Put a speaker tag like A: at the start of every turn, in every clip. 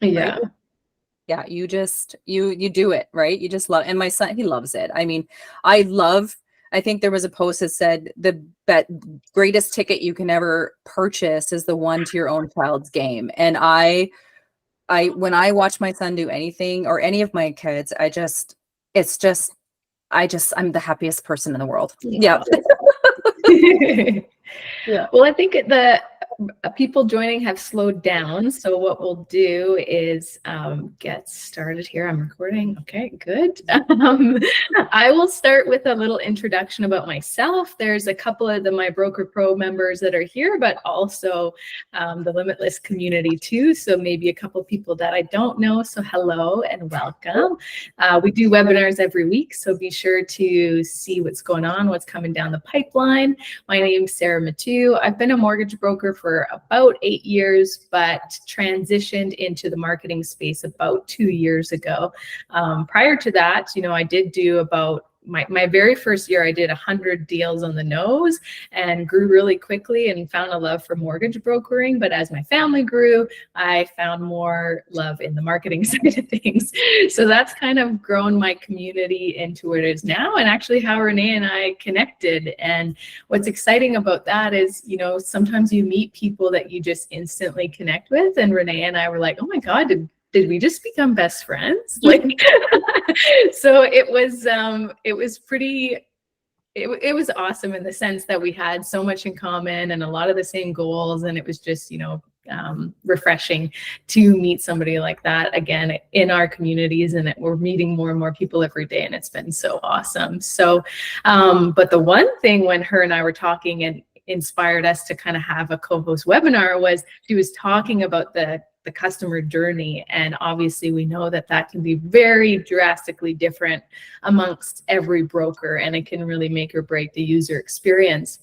A: Yeah.
B: Right? Yeah, you just you do it, right? You just love, and my son, he loves it. I mean, I think there was a post that said the greatest ticket you can ever purchase is the one to your own child's game. And when I watch my son do anything, or any of my kids, it's just I'm the happiest person in the world. Yeah.
A: Yeah. Well, I think the people joining have slowed down. So what we'll do is get started here. I'm recording. Okay, good. I will start with a little introduction about myself. There's a couple of my Broker Pro members that are here, but also the Limitless community too. So maybe a couple of people that I don't know. So hello and welcome. We do webinars every week, so be sure to see what's going on, what's coming down the pipeline. My name's Mathieu. I've been a mortgage broker for about 8 years, but transitioned into the marketing space about 2 years ago. Prior to that, I did do about my very first year, I did 100 deals on the nose and grew really quickly and found a love for mortgage brokering. But as my family grew, I found more love in the marketing side of things. So that's kind of grown my community into what it is now, and actually how Renee and I connected. And what's exciting about that is, sometimes you meet people that you just instantly connect with. And Renee and I were like, oh my God, did we just become best friends? Like, so it was pretty, it was awesome in the sense that we had so much in common and a lot of the same goals. And it was just, refreshing to meet somebody like that again in our communities, and we're meeting more and more people every day, and it's been so awesome. So, but the one thing when her and I were talking and inspired us to kind of have a co-host webinar was she was talking about the customer journey. And obviously we know that can be very drastically different amongst every broker, and it can really make or break the user experience.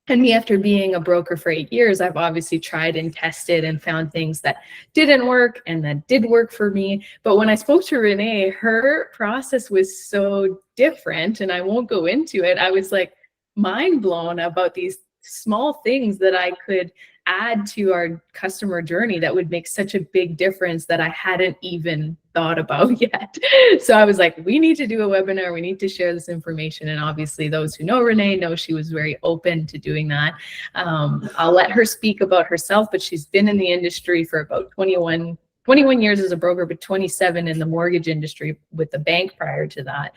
A: And me, after being a broker for 8 years, I've obviously tried and tested and found things that didn't work and that did work for me. But when I spoke to Renee, her process was so different, and I won't go into it. I was like mind blown about these small things that I could add to our customer journey that would make such a big difference that I hadn't even thought about yet. So I was like, we need to do a webinar. We need to share this information. And obviously those who know Renee know she was very open to doing that. I'll let her speak about herself, but she's been in the industry for about 21 years as a broker, but 27 in the mortgage industry with the bank prior to that.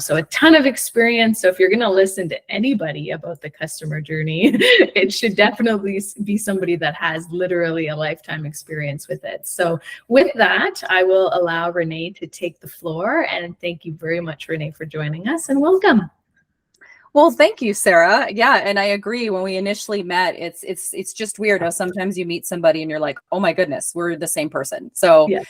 A: So a ton of experience. So if you're going to listen to anybody about the customer journey, it should definitely be somebody that has literally a lifetime experience with it. So with that, I will allow Renee to take the floor. And thank you very much, Renee, for joining us, and welcome.
B: Well, thank you, Sarah. Yeah, and I agree. When we initially met, it's just weird how sometimes you meet somebody and you're like, oh my goodness, we're the same person. So, yeah.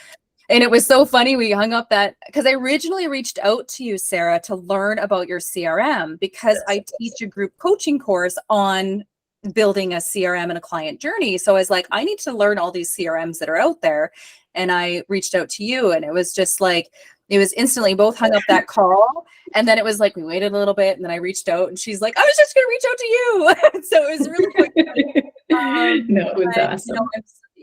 B: And it was so funny. We hung up because I originally reached out to you, Sarah, to learn about your CRM, because I teach a group coaching course on building a CRM and a client journey. So I was like, I need to learn all these CRMs that are out there. And I reached out to you, and it was just like, it was instantly, both hung up that call. And then it was like, we waited a little bit, and then I reached out, and she's like, I was just going to reach out to you. So it was really quick.
A: No, it was awesome.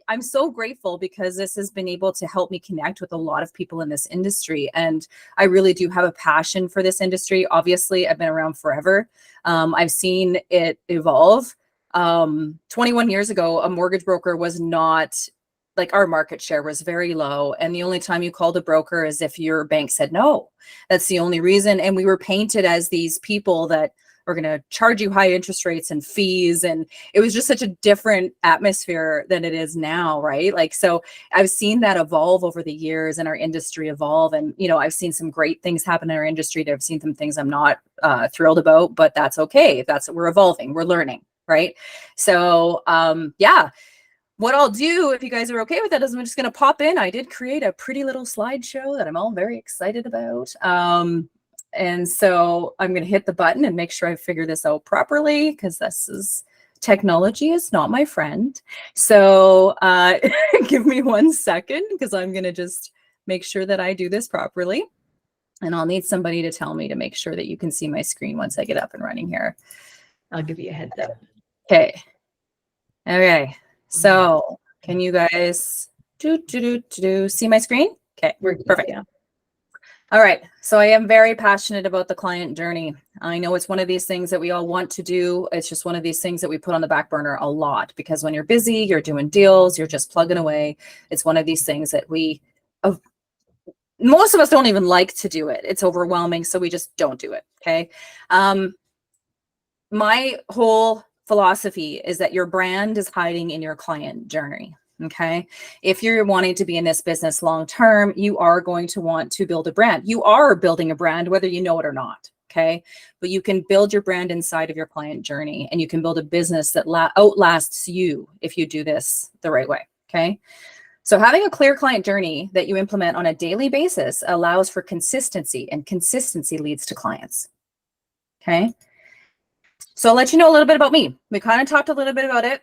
B: I'm so grateful, because this has been able to help me connect with a lot of people in this industry. And I really do have a passion for this industry. Obviously, I've been around forever. I've seen it evolve. 21 years ago, a mortgage broker was not, like, our market share was very low. And the only time you called a broker is if your bank said no. That's the only reason. And we were painted as these people that are going to charge you high interest rates and fees. And it was just such a different atmosphere than it is now, right? Like, so I've seen that evolve over the years, and our industry evolve. And, I've seen some great things happen in our industry. I've seen some things I'm not thrilled about, but that's okay. We're evolving, we're learning, right? So, yeah. What I'll do, if you guys are okay with that, is I'm just going to pop in. I did create a pretty little slideshow that I'm all very excited about. And so I'm going to hit the button and make sure I figure this out properly, because technology is not my friend. So give me 1 second, because I'm going to just make sure that I do this properly. And I'll need somebody to tell me to make sure that you can see my screen once I get up and running here.
A: I'll give you a heads up.
B: Okay. So can you guys See my screen? Okay,
A: We're good,
B: perfect.
A: yeah.
B: All right. So I am very passionate about the client journey. I know it's one of these things that we all want to do. It's just one of these things that we put on the back burner a lot, because when you're busy, you're doing deals, you're just plugging away. It's one of these things that most of us don't even like to do it. It's overwhelming, so we just don't do it. Okay. My whole philosophy is that your brand is hiding in your client journey. Okay. If you're wanting to be in this business long term, you are going to want to build a brand. You are building a brand, whether you know it or not. Okay. But you can build your brand inside of your client journey, and you can build a business that outlasts you if you do this the right way. Okay. So having a clear client journey that you implement on a daily basis allows for consistency, and consistency leads to clients. Okay. So I'll let you know a little bit about me. We kind of talked a little bit about it.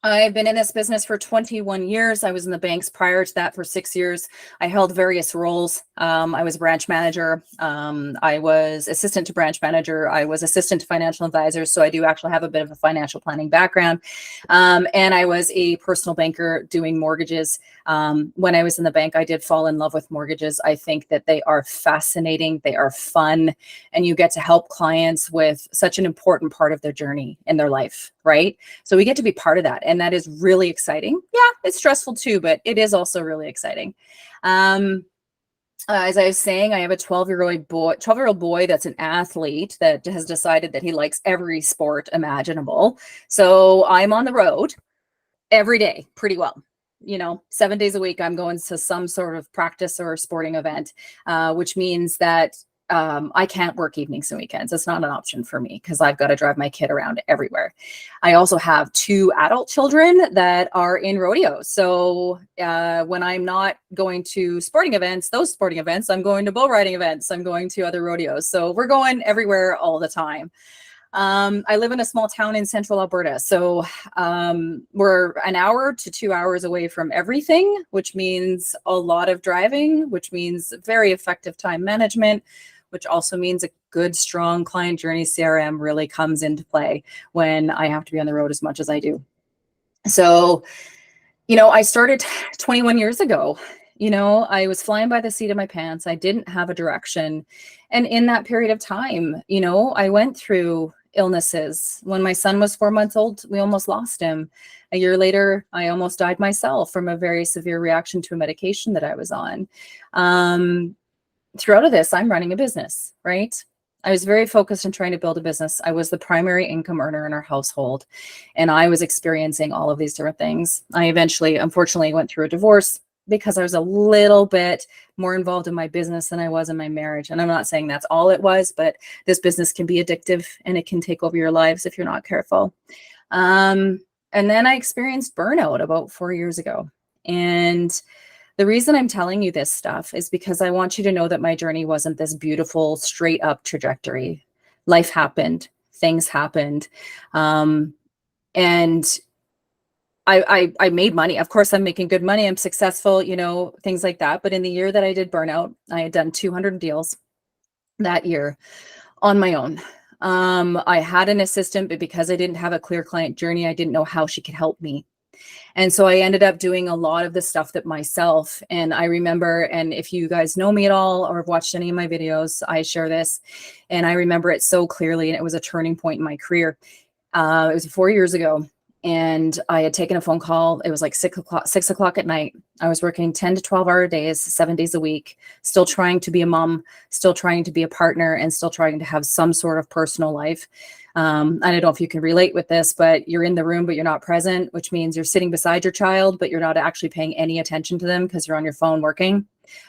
B: I've been in this business for 21 years. I was in the banks prior to that for 6 years. I held various roles. I was branch manager. I was assistant to branch manager. I was assistant to financial advisors. So I do actually have a bit of a financial planning background. And I was a personal banker doing mortgages. When I was in the bank, I did fall in love with mortgages. I think that they are fascinating. They are fun. And you get to help clients with such an important part of their journey in their life, right? So we get to be part of that. And that is really exciting. Yeah, it's stressful too, but it is also really exciting. As I was saying, I have a 12-year-old boy that's an athlete that has decided that he likes every sport imaginable. So I'm on the road every day pretty well. 7 days a week, I'm going to some sort of practice or sporting event, which means that I can't work evenings and weekends. It's not an option for me because I've got to drive my kid around everywhere. I also have 2 adult children that are in rodeos. So when I'm not going to sporting events, I'm going to bull riding events. I'm going to other rodeos. So we're going everywhere all the time. I live in a small town in central Alberta. So we're an hour to 2 hours away from everything, which means a lot of driving, which means very effective time management, which also means a good, strong client journey CRM really comes into play when I have to be on the road as much as I do. So, I started 21 years ago. I was flying by the seat of my pants. I didn't have a direction. And in that period of time, I went through illnesses. When my son was 4 months old, we almost lost him. A year later, I almost died myself from a very severe reaction to a medication that I was on. Throughout of this, I'm running a business, right? I was very focused on trying to build a business. I was the primary income earner in our household, and I was experiencing all of these different things. I eventually, unfortunately, went through a divorce because I was a little bit more involved in my business than I was in my marriage. And I'm not saying that's all it was, but this business can be addictive and it can take over your lives if you're not careful. And then I experienced burnout about 4 years ago. And the reason I'm telling you this stuff is because I want you to know that my journey wasn't this beautiful, straight up trajectory. Life happened, things happened. And I made money. Of course, I'm making good money. I'm successful, things like that. But in the year that I did burnout, I had done 200 deals that year on my own. I had an assistant, but because I didn't have a clear client journey, I didn't know how she could help me. And so I ended up doing a lot of the stuff that myself. And I remember, and if you guys know me at all or have watched any of my videos, I share this. And I remember it so clearly. And it was a turning point in my career. It was 4 years ago. And I had taken a phone call. It was like 6 o'clock at night. I was working 10 to 12-hour days, 7 days a week, still trying to be a mom, still trying to be a partner, and still trying to have some sort of personal life. I don't know if you can relate with this, but you're in the room, but you're not present, which means you're sitting beside your child, but you're not actually paying any attention to them because you're on your phone working.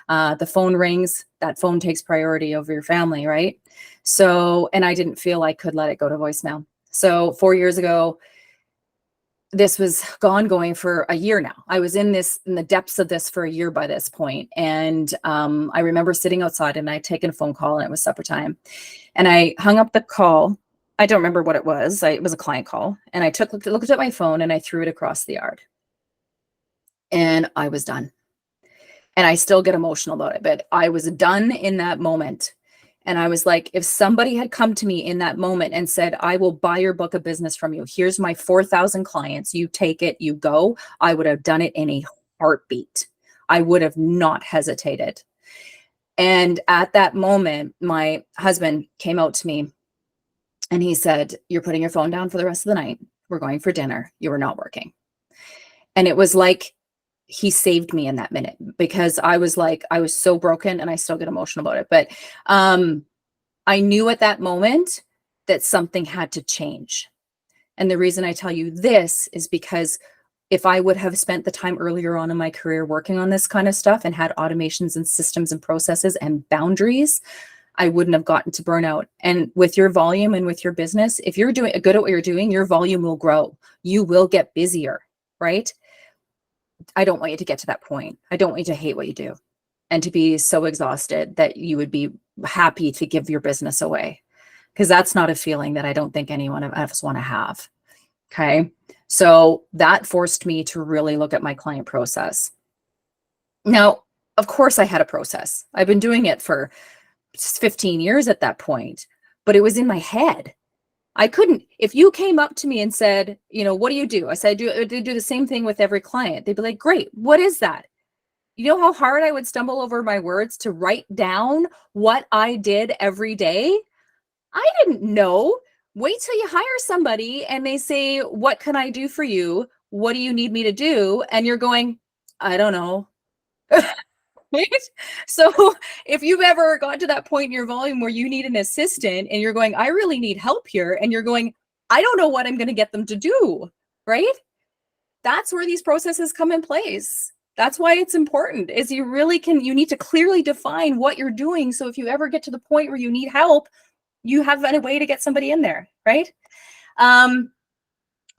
B: The phone rings, that phone takes priority over your family, right? So, and I didn't feel I could let it go to voicemail. So 4 years ago, this was going for a year now. I was in the depths of this for a year by this point. And I remember sitting outside and I'd taken a phone call and it was supper time. And I hung up the call. I don't remember what it was. It was a client call. And I looked at my phone and I threw it across the yard. And I was done. And I still get emotional about it, but I was done in that moment. And I was like, if somebody had come to me in that moment and said, I will buy your book of business from you. Here's my 4,000 clients. You take it, you go. I would have done it in a heartbeat. I would have not hesitated. And at that moment, my husband came out to me and he said, "You're putting your phone down for the rest of the night. We're going for dinner. You are not working." And it was like he saved me in that minute, because I was so broken, and I still get emotional about it. But I knew at that moment that something had to change. And the reason I tell you this is because if I would have spent the time earlier on in my career working on this kind of stuff and had automations and systems and processes and boundaries, I wouldn't have gotten to burnout. And with your volume and with your business, if you're doing good at what you're doing, your volume will grow. You will get busier, right? I don't want you to get to that point. I don't want you to hate what you do and to be so exhausted that you would be happy to give your business away, because that's not a feeling that I don't think anyone of us want to have. Okay. So that forced me to really look at my client process. Now, of course I had a process. I've been doing it for 15 years at that point, but it was in my head. I couldn't, if you came up to me and said, what do you do? I said, I do the same thing with every client. They'd be like, great. What is that? You know how hard I would stumble over my words to write down what I did every day? I didn't know. Wait till you hire somebody and they say, "What can I do for you? What do you need me to do?" And you're going, "I don't know." Right? So if you've ever got to that point in your volume where you need an assistant and you're going, "I really need help here," and you're going, "I don't know what I'm going to get them to do," right? That's where these processes come in place. That's why it's important, is you need to clearly define what you're doing. So if you ever get to the point where you need help, you have a way to get somebody in there, right?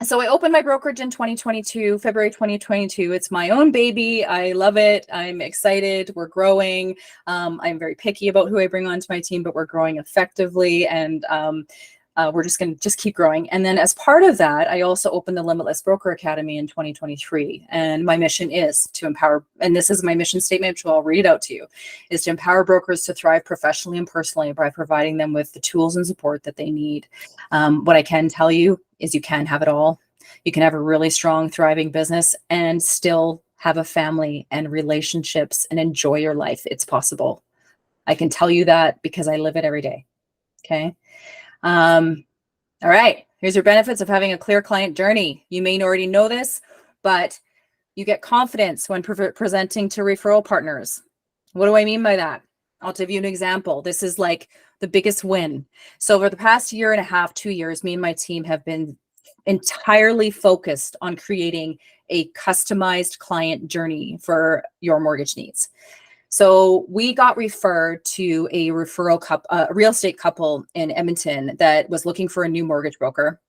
B: So I opened my brokerage in 2022, February 2022. It's my own baby. I love it. I'm excited. We're growing. I'm very picky about who I bring onto my team, but we're growing effectively, and we're just going to keep growing. And then as part of that, I also opened the Limitless Broker Academy in 2023. And my mission is to empower, and this is my mission statement, which I'll read it out to you, is to empower brokers to thrive professionally and personally by providing them with the tools and support that they need. What I can tell you is you can have it all. You can have a really strong, thriving business and still have a family and relationships and enjoy your life. It's possible. I can tell you that because I live it every day. Okay. All right. Here's your benefits of having a clear client journey. You may already know this, but you get confidence when presenting to referral partners. What do I mean by that? I'll give you an example. This is like the biggest win. So over the past year and a half, 2 years, me and my team have been entirely focused on creating a customized client journey for your mortgage needs. So we got referred to a referral couple, a real estate couple in Edmonton that was looking for a new mortgage broker.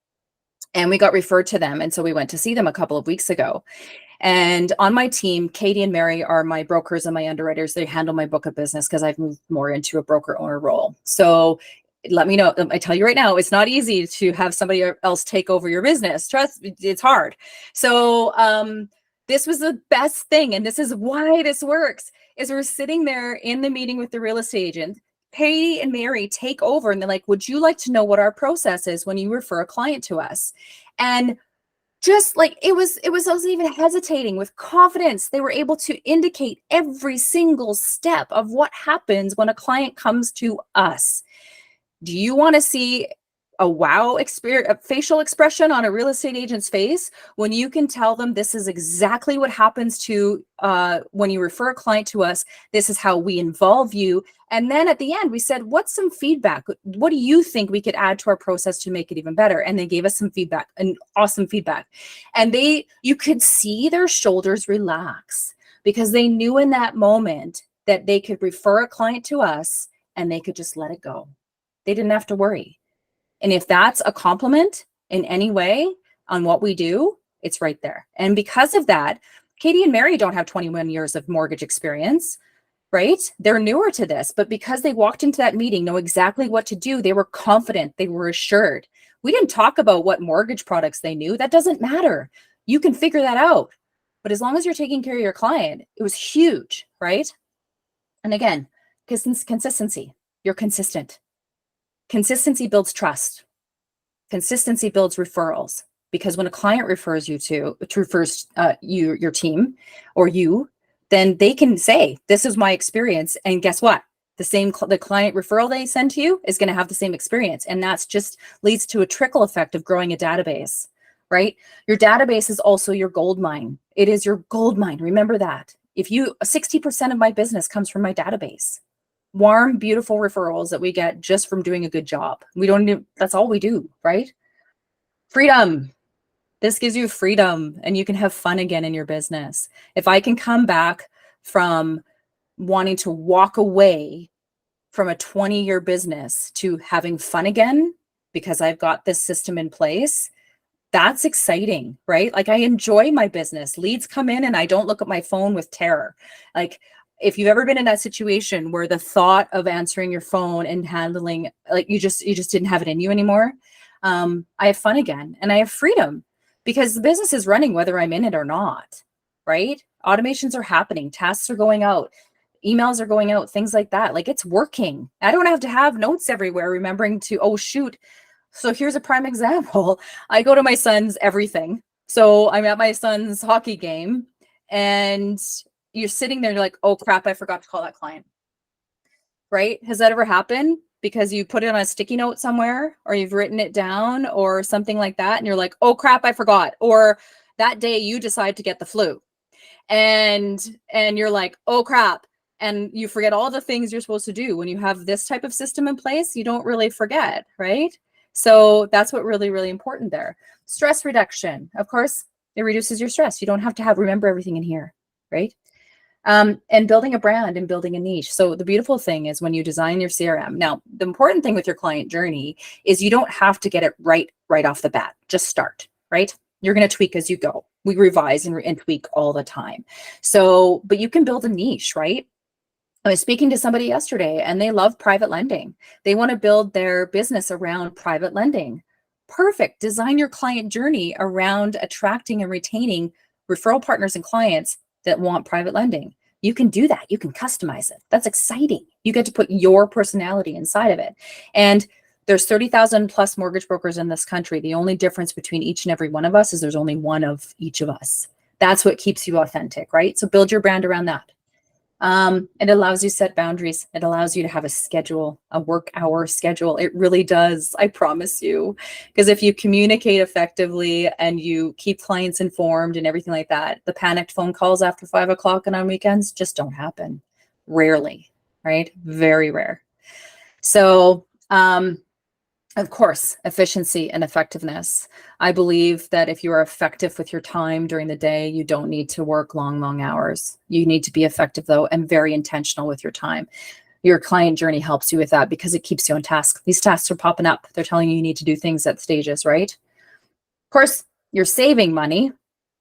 B: And we got referred to them. And so we went to see them a couple of weeks ago. And on my team, Katie and Mary are my brokers and my underwriters. They handle my book of business because I've moved more into a broker owner role. So let me know. I tell you right now, it's not easy to have somebody else take over your business. Trust me, it's hard. So this was the best thing. And this is why this works, is we're sitting there in the meeting with the real estate agent. Katie and Mary take over and they're like, "Would you like to know what our process is when you refer a client to us?" And just like I wasn't even hesitating, with confidence, they were able to indicate every single step of what happens when a client comes to us. Do you want to see a wow experience, a facial expression on a real estate agent's face when you can tell them this is exactly what happens to when you refer a client to us? This is how we involve you. And then at the end, we said, "What's some feedback? What do you think we could add to our process to make it even better?" And they gave us some feedback, and awesome feedback. And you could see their shoulders relax because they knew in that moment that they could refer a client to us and they could just let it go. They didn't have to worry. And if that's a compliment in any way on what we do, it's right there. And because of that, Katie and Mary don't have 21 years of mortgage experience, right? They're newer to this, but because they walked into that meeting, know exactly what to do, they were confident, they were assured. We didn't talk about what mortgage products they knew. That doesn't matter. You can figure that out. But as long as you're taking care of your client, it was huge, right? And again, consistency. You're consistent. Consistency builds trust. Consistency builds referrals. because when a client refers you refers your team or you, then they can say, this is my experience. And guess what? The client referral they send to you is going to have the same experience. And that's just leads to a trickle effect of growing a database, right? Your database is also your gold mine. It is your gold mine. Remember that. 60% of my business comes from my database. Warm, beautiful referrals that we get just from doing a good job. That's all we do, right? Freedom. This gives you freedom and you can have fun again in your business. If I can come back from wanting to walk away from a 20-year business to having fun again because I've got this system in place, that's exciting, right? Like, I enjoy my business. Leads come in and I don't look at my phone with terror. Like, if you've ever been in that situation where the thought of answering your phone and handling, like, you just didn't have it in you anymore, I have fun again and I have freedom because the business is running whether I'm in it or not, right? Automations are happening, tasks are going out, emails are going out, things like that. Like, it's working. I don't have to have notes everywhere remembering to, oh shoot. So here's a prime example. I go to my son's everything. So I'm at my son's hockey game and you're sitting there and you're like, oh crap, I forgot to call that client. Right? Has that ever happened? Because you put it on a sticky note somewhere or you've written it down or something like that. And you're like, oh crap, I forgot. Or that day you decide to get the flu and you're like, oh crap. And you forget all the things you're supposed to do. When you have this type of system in place, you don't really forget, right? So that's what really, really important there. Stress reduction. Of course, it reduces your stress. You don't have to remember everything in here, right? And building a brand and building a niche. So the beautiful thing is when you design your CRM, now the important thing with your client journey is you don't have to get it right off the bat. Just start, right? You're going to tweak as you go. We revise and tweak all the time. So, but you can build a niche, right? I was speaking to somebody yesterday and they love private lending. They want to build their business around private lending. Perfect. Design your client journey around attracting and retaining referral partners and clients that want private lending. You can do that. You can customize it. That's exciting. You get to put your personality inside of it. And there's 30,000 plus mortgage brokers in this country. The only difference between each and every one of us is there's only one of each of us. That's what keeps you authentic, right? So build your brand around that. It allows you to set boundaries. It allows you to have a schedule, a work hour schedule. It really does. I promise you, because if you communicate effectively and you keep clients informed and everything like that, the panicked phone calls after 5 o'clock and on weekends just don't happen. Rarely, right? Very rare. So, of course, efficiency and effectiveness. I believe that if you are effective with your time during the day, you don't need to work long hours. You need to be effective though, and very intentional with your time. Your client journey helps you with that because it keeps you on task. These tasks are popping up. They're telling you need to do things at stages, right? Of course, you're saving money,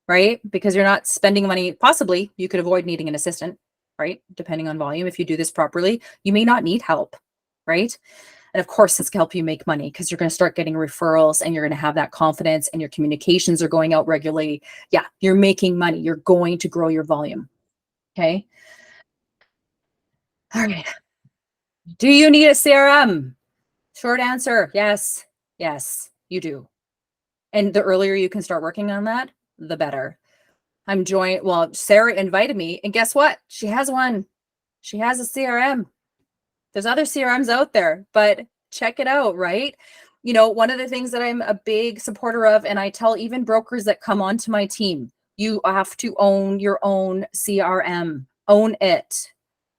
B: right? Because you're not spending money. Possibly you could avoid needing an assistant, right? Depending on volume. If you do this properly, you may not need help, right? And of course, this can help you make money because you're going to start getting referrals and you're going to have that confidence and your communications are going out regularly. Yeah, you're making money. You're going to grow your volume. Okay. All right. Do you need a CRM? Short answer, yes. Yes, you do. And the earlier you can start working on that, the better. Well, Sarah invited me and guess what? She has one. She has a CRM. There's other CRMs out there, but check it out, right? You know, one of the things that I'm a big supporter of, and I tell even brokers that come onto my team, you have to own your own CRM. Own it.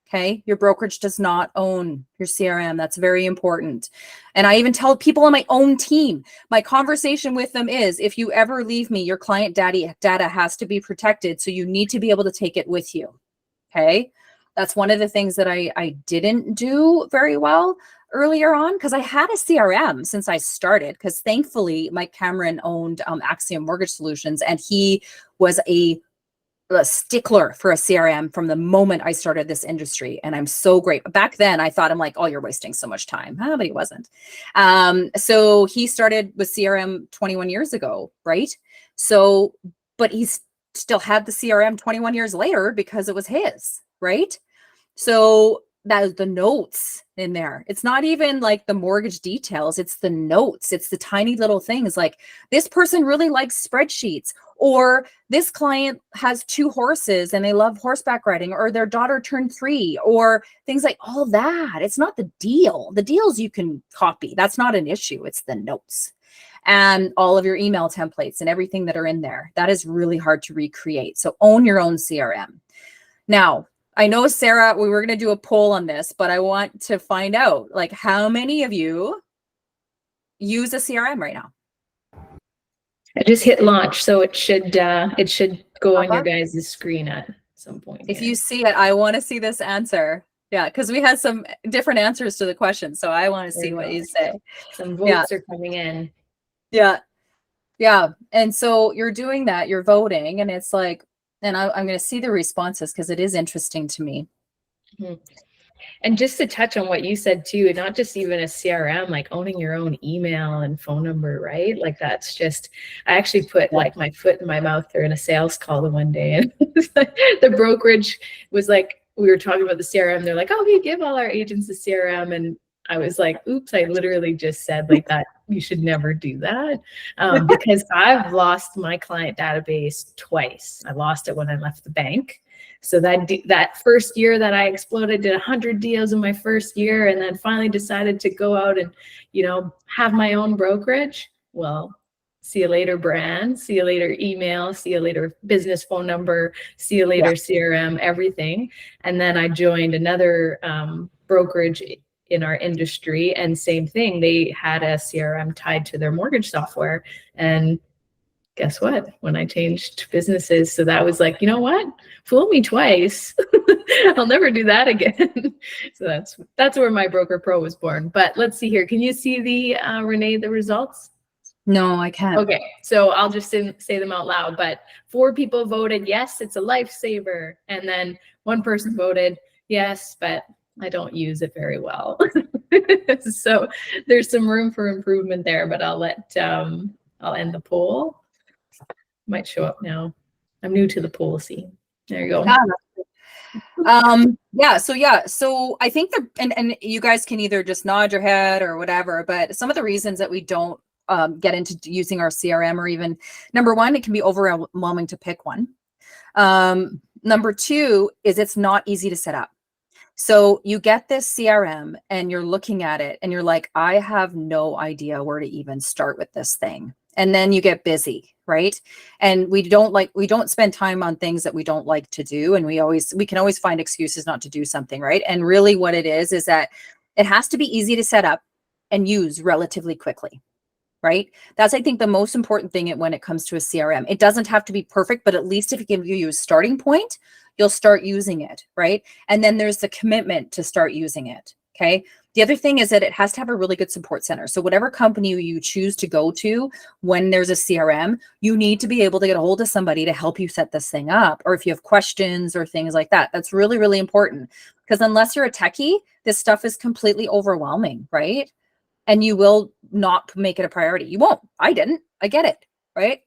B: Okay. Your brokerage does not own your CRM. That's very important. And I even tell people on my own team, my conversation with them is, if you ever leave me, your client data has to be protected. So you need to be able to take it with you. Okay. That's one of the things that I didn't do very well earlier on because I had a CRM since I started, because thankfully Mike Cameron owned Axiom Mortgage Solutions and he was a stickler for a CRM from the moment I started this industry. And I'm so grateful. Back then I thought, I'm like, oh, you're wasting so much time. But he wasn't. So he started with CRM 21 years ago, right? So, but he's still had the CRM 21 years later because it was his, right? So the notes in there. It's not even like the mortgage details. It's the notes. It's the tiny little things like this person really likes spreadsheets, or this client has 2 horses and they love horseback riding, or their daughter turned 3, or things like all that. It's not the deal. The deals you can copy. That's not an issue. It's the notes and all of your email templates and everything that are in there. That is really hard to recreate. So own your own CRM. Now, I know, Sarah, we were going to do a poll on this, but I want to find out, like, how many of you use a CRM right now?
A: I just hit launch, so it should go on your guys' screen at some point.
B: If you see it, I want to see this answer. Yeah, because we had some different answers to the question, so I want to see what you say.
A: Some votes are coming in.
B: Yeah. Yeah. And so you're doing that, you're voting, and it's like, and I'm going to see the responses because it is interesting to me.
A: Mm-hmm. And just to touch on what you said too, not just even a CRM, like owning your own email and phone number, right? Like that's just, I actually put like my foot in my mouth during a sales call the one day, and the brokerage was like, we were talking about the CRM. They're like, oh, we give all our agents a CRM. And I was like, oops, I literally just said like that. You should never do that, because I've lost my client database twice. I lost it when I left the bank. So that first year that I exploded, did 100 deals in my first year, and then finally decided to go out and, you know, have my own brokerage. Well, see you later brand, see you later email, see you later business phone number, see you later CRM, everything. And then I joined another brokerage in our industry, and same thing, they had a CRM tied to their mortgage software. And guess what? When I changed businesses, so that was like, you know what? Fool me twice. I'll never do that again. So that's where my Broker Pro was born. But let's see here. Can you see the Renee, the results?
B: No, I can't.
A: Okay, so I'll just say them out loud. But 4 people voted yes, it's a lifesaver, and then 1 person voted yes, but I don't use it very well. So there's some room for improvement there, but I'll end the poll. Might show up now. I'm new to the poll scene. There you go.
B: So I think and you guys can either just nod your head or whatever, but some of the reasons that we don't get into using our CRM, or even number 1, it can be overwhelming to pick one. Number 2 is it's not easy to set up. So you get this CRM and you're looking at it and you're like, I have no idea where to even start with this thing. And then you get busy, right? And we don't spend time on things that we don't like to do. And we can always find excuses not to do something, right? And really what it is that it has to be easy to set up and use relatively quickly, right? That's, I think, the most important thing when it comes to a CRM. It doesn't have to be perfect, but at least if it gives you a starting point, you'll start using it, right? And then there's the commitment to start using it, okay? The other thing is that it has to have a really good support center. So whatever company you choose to go to when there's a CRM, you need to be able to get a hold of somebody to help you set this thing up, or if you have questions or things like that. That's really, really important, because unless you're a techie, this stuff is completely overwhelming, right? And you will not make it a priority. You won't. I didn't. I get it, right?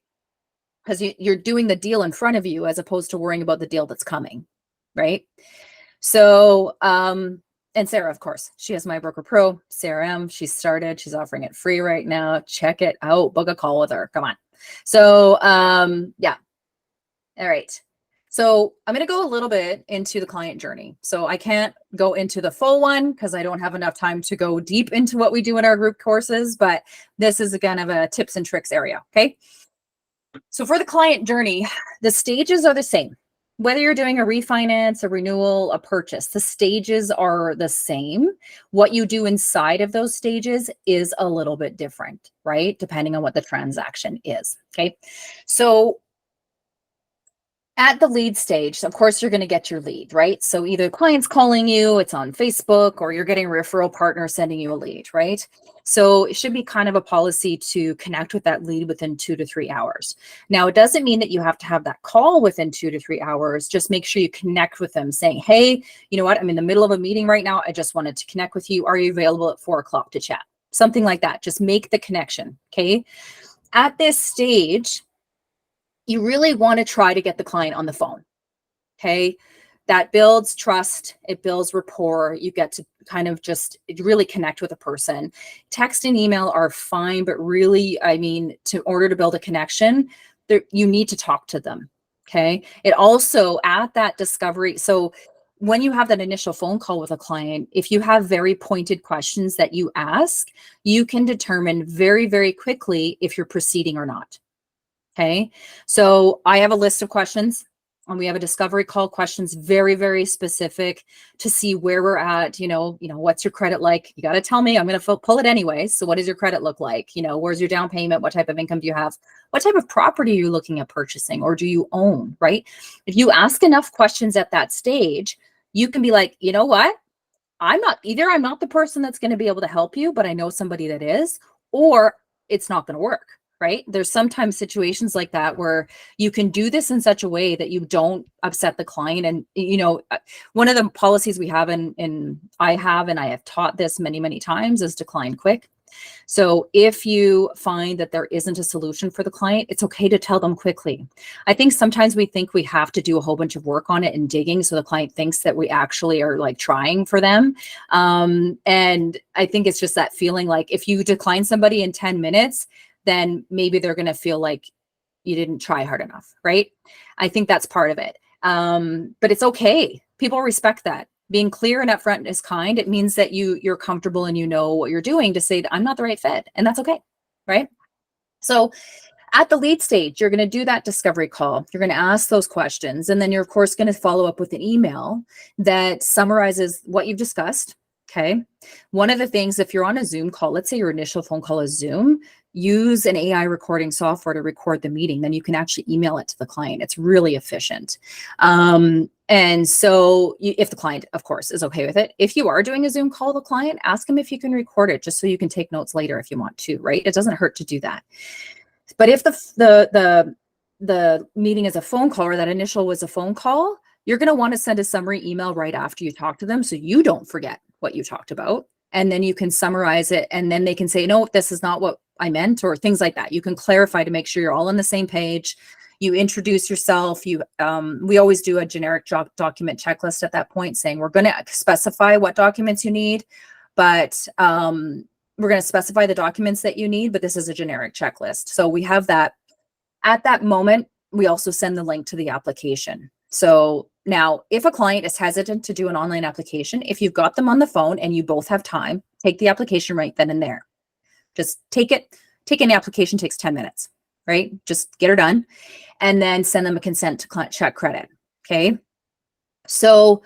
B: Because you're doing the deal in front of you as opposed to worrying about the deal that's coming, right? So, and Sarah, of course, she has My Broker Pro CRM. She's offering it free right now. Check it out. Book a call with her. Come on. So, yeah. All right. So I'm going to go a little bit into the client journey. So I can't go into the full one because I don't have enough time to go deep into what we do in our group courses, but this is kind of a tips and tricks area. Okay. So for the client journey, the stages are the same. Whether you're doing a refinance, a renewal, a purchase, the stages are the same. What you do inside of those stages is a little bit different, right? Depending on what the transaction is. Okay. So at the lead stage, of course, you're going to get your lead, right? So either client's calling you, it's on Facebook, or you're getting a referral partner sending you a lead, right? So it should be kind of a policy to connect with that lead within 2 to 3 hours. Now, it doesn't mean that you have to have that call within 2 to 3 hours. Just make sure you connect with them saying, hey, you know what? I'm in the middle of a meeting right now. I just wanted to connect with you. Are you available at 4 o'clock to chat? Something like that. Just make the connection, okay? At this stage, you really want to try to get the client on the phone, okay? that builds trust. It builds rapport. You get to kind of just really connect with a person. Text and email are fine, but really, I mean, in order to build a connection, you need to talk to them. Okay. It also at that discovery. So when you have that initial phone call with a client, if you have very pointed questions that you ask, you can determine very, very quickly if you're proceeding or not. Okay. So I have a list of questions, and we have a discovery call, questions very, very specific to see where we're at. What's your credit like? You got to tell me. I'm going to pull it anyway. So what does your credit look like? Where's your down payment? What type of income do you have? What type of property are you looking at purchasing, or do you own, right? If you ask enough questions at that stage, you can be like, you know what? I'm not the person that's going to be able to help you, but I know somebody that is, or it's not going to work. Right? There's sometimes situations like that where you can do this in such a way that you don't upset the client. And, one of the policies we have and I have taught this many, many times is decline quick. So if you find that there isn't a solution for the client, it's okay to tell them quickly. I think sometimes we think we have to do a whole bunch of work on it and digging, so the client thinks that we actually are like trying for them. And I think it's just that feeling like if you decline somebody in 10 minutes, then maybe they're going to feel like you didn't try hard enough, right? I think that's part of it. But it's okay. People respect that. Being clear and upfront is kind. It means that you're comfortable and you know what you're doing to say, I'm not the right fit. And that's okay, right? So at the lead stage, you're going to do that discovery call. You're going to ask those questions. And then you're, of course, going to follow up with an email that summarizes what you've discussed. Okay. One of the things, if you're on a Zoom call, let's say your initial phone call is Zoom, use an AI recording software to record the meeting. Then you can actually email it to the client. It's really efficient. And so if the client, of course, is okay with it, if you are doing a Zoom call with a client, ask them if you can record it just so you can take notes later if you want to, right? It doesn't hurt to do that. But if the meeting is a phone call, or that initial was a phone call, you're going to want to send a summary email right after you talk to them so you don't forget what you talked about. And then you can summarize it, and then they can say, no, this is not what I meant, or things like that. You can clarify to make sure you're all on the same page. You introduce yourself. We always do a generic document checklist at that point, saying we're going to specify what documents you need, but we're going to specify the documents that you need, but this is a generic checklist. So we have that. At that moment, we also send the link to the application. So now, if a client is hesitant to do an online application, if you've got them on the phone and you both have time, take the application right then and there. Just take it. Taking the application takes 10 minutes, right? Just get her done, and then send them a consent to check credit. Okay. So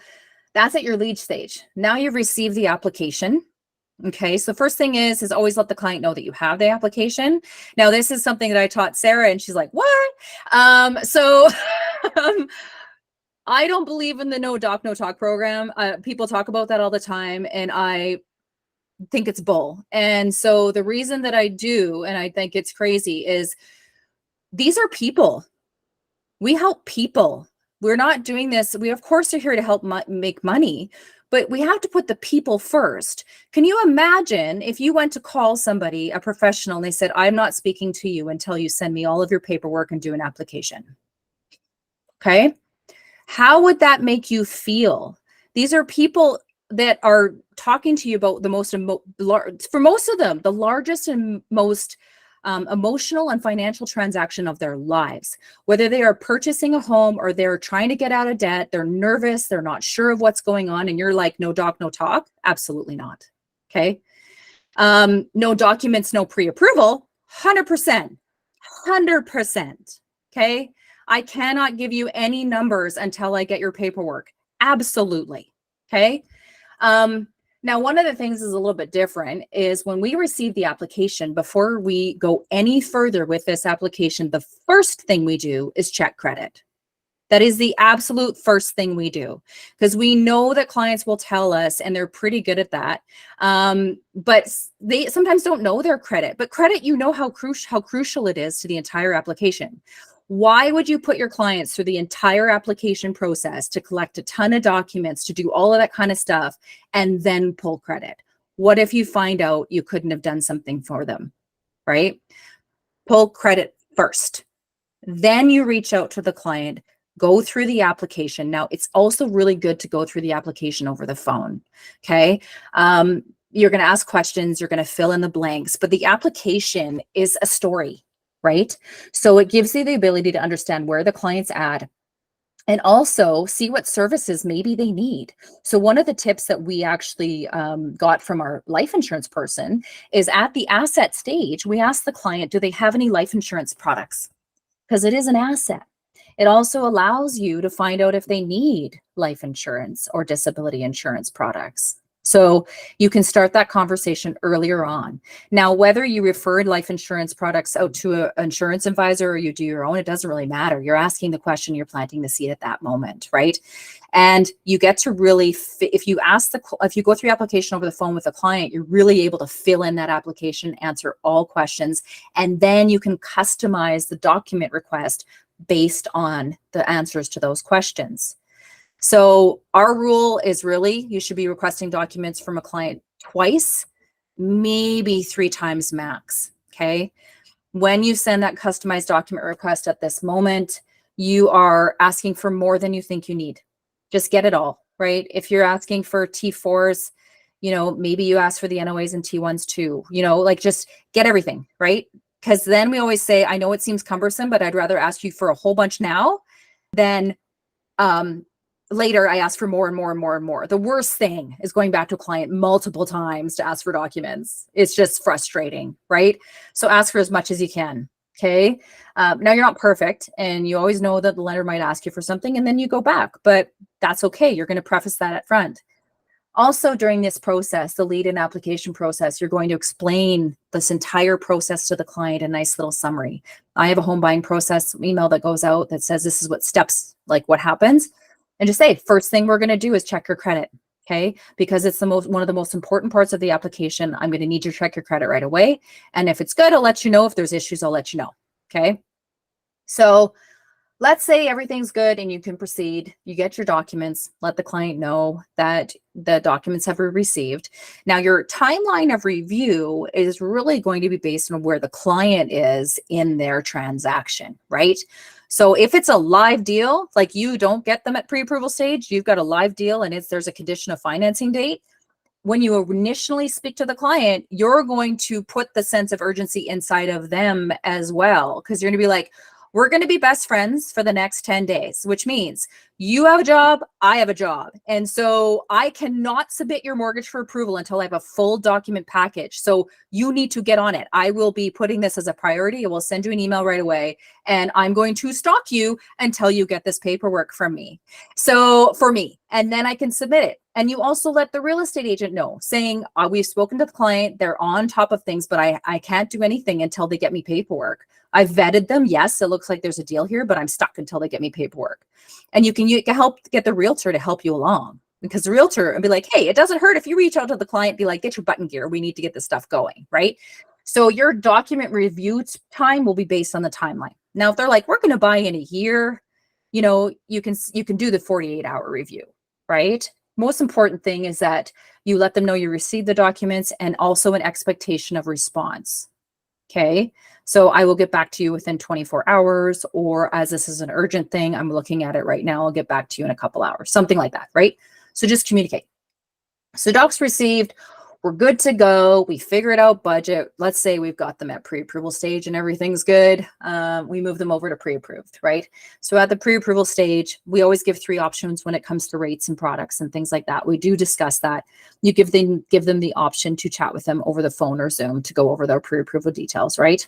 B: that's at your lead stage. Now you've received the application. Okay. So first thing is always let the client know that you have the application. Now, this is something that I taught Sarah, and she's like, what? So I don't believe in the no doc, no talk program. People talk about that all the time, and I think it's bull. And so the reason that I do, and I think it's crazy, is these are people. We help people. We're not doing this. We, of course, are here to help make money, but we have to put the people first. Can you imagine if you went to call somebody, a professional, and they said, I'm not speaking to you until you send me all of your paperwork and do an application? Okay. How would that make you feel? These are people that are talking to you about the most, for most of them, the largest and most emotional and financial transaction of their lives. Whether they are purchasing a home or they're trying to get out of debt, they're nervous, they're not sure of what's going on, and you're like, no doc, no talk? Absolutely not. Okay. No documents, no pre-approval? 100%. 100%. Okay. I cannot give you any numbers until I get your paperwork. Absolutely. Okay. Now, one of the things is a little bit different is when we receive the application, before we go any further with this application, the first thing we do is check credit. That is the absolute first thing we do, because we know that clients will tell us, and they're pretty good at that. But they sometimes don't know their credit. But credit, you know how crucial it is to the entire application. Why would you put your clients through the entire application process to collect a ton of documents, to do all of that kind of stuff, and then pull credit? What if you find out you couldn't have done something for them, right? Pull credit first. Then you reach out to the client. Go through the application. Now, it's also really good to go through the application over the phone. Okay. You're going to ask questions, you're going to fill in the blanks, but the application is a story, right? So it gives you the ability to understand where the client's at and also see what services maybe they need. So one of the tips that we actually got from our life insurance person is at the asset stage, we ask the client, do they have any life insurance products? Because it is an asset. It also allows you to find out if they need life insurance or disability insurance products. So you can start that conversation earlier on. Now, whether you referred life insurance products out to an insurance advisor or you do your own, it doesn't really matter. You're asking the question, you're planting the seed at that moment, right? And you get to really, if you go through the application over the phone with a client, you're really able to fill in that application, answer all questions, and then you can customize the document request based on the answers to those questions. So our rule is really, you should be requesting documents from a client twice, maybe 3 times max, okay? When you send that customized document request at this moment, you are asking for more than you think you need. Just get it all, right? If you're asking for T4s, maybe you ask for the NOAs and T1s too, like just get everything, right? Because then we always say, I know it seems cumbersome, but I'd rather ask you for a whole bunch now than later I ask for more and more and more and more. The worst thing is going back to a client multiple times to ask for documents. It's just frustrating, right? So ask for as much as you can, okay? Now you're not perfect and you always know that the lender might ask you for something and then you go back, but that's okay. You're going to preface that at front. Also, during this process, the lead-in application process, you're going to explain this entire process to the client, a nice little summary. I have a home buying process email that goes out that says this is what steps, like what happens. And just say, first thing we're going to do is check your credit, okay? Because it's one of the most important parts of the application. I'm going to need you to check your credit right away. And if it's good, I'll let you know. If there's issues, I'll let you know, okay? So let's say everything's good and you can proceed. You get your documents, let the client know that the documents have been received. Now, your timeline of review is really going to be based on where the client is in their transaction, right? So if it's a live deal, like you don't get them at pre-approval stage, you've got a live deal and there's a condition of financing date. When you initially speak to the client, you're going to put the sense of urgency inside of them as well, because you're going to be like, we're going to be best friends for the next 10 days, which means you have a job, I have a job. And so I cannot submit your mortgage for approval until I have a full document package. So you need to get on it. I will be putting this as a priority. I will send you an email right away. And I'm going to stalk you until you get this paperwork from me. So for me, and then I can submit it. And you also let the real estate agent know, saying, we've spoken to the client, they're on top of things, but I can't do anything until they get me paperwork. I've vetted them. Yes, it looks like there's a deal here, but I'm stuck until they get me paperwork. And you can help get the realtor to help you along, because the realtor and be like, hey, it doesn't hurt if you reach out to the client, be like, get your button gear. We need to get this stuff going, right? So your document review time will be based on the timeline. Now, if they're like, we're going to buy in a year, you can do the 48-hour review, right? Most important thing is that you let them know you received the documents and also an expectation of response. Okay. So I will get back to you within 24 hours, or as this is an urgent thing, I'm looking at it right now, I'll get back to you in a couple hours, something like that, right? So just communicate. So docs received, we're good to go. We figured out budget. Let's say we've got them at pre-approval stage and everything's good. We move them over to pre-approved, right? So at the pre-approval stage, we always give 3 options when it comes to rates and products and things like that. We do discuss that. You give them the option to chat with them over the phone or Zoom to go over their pre-approval details, right?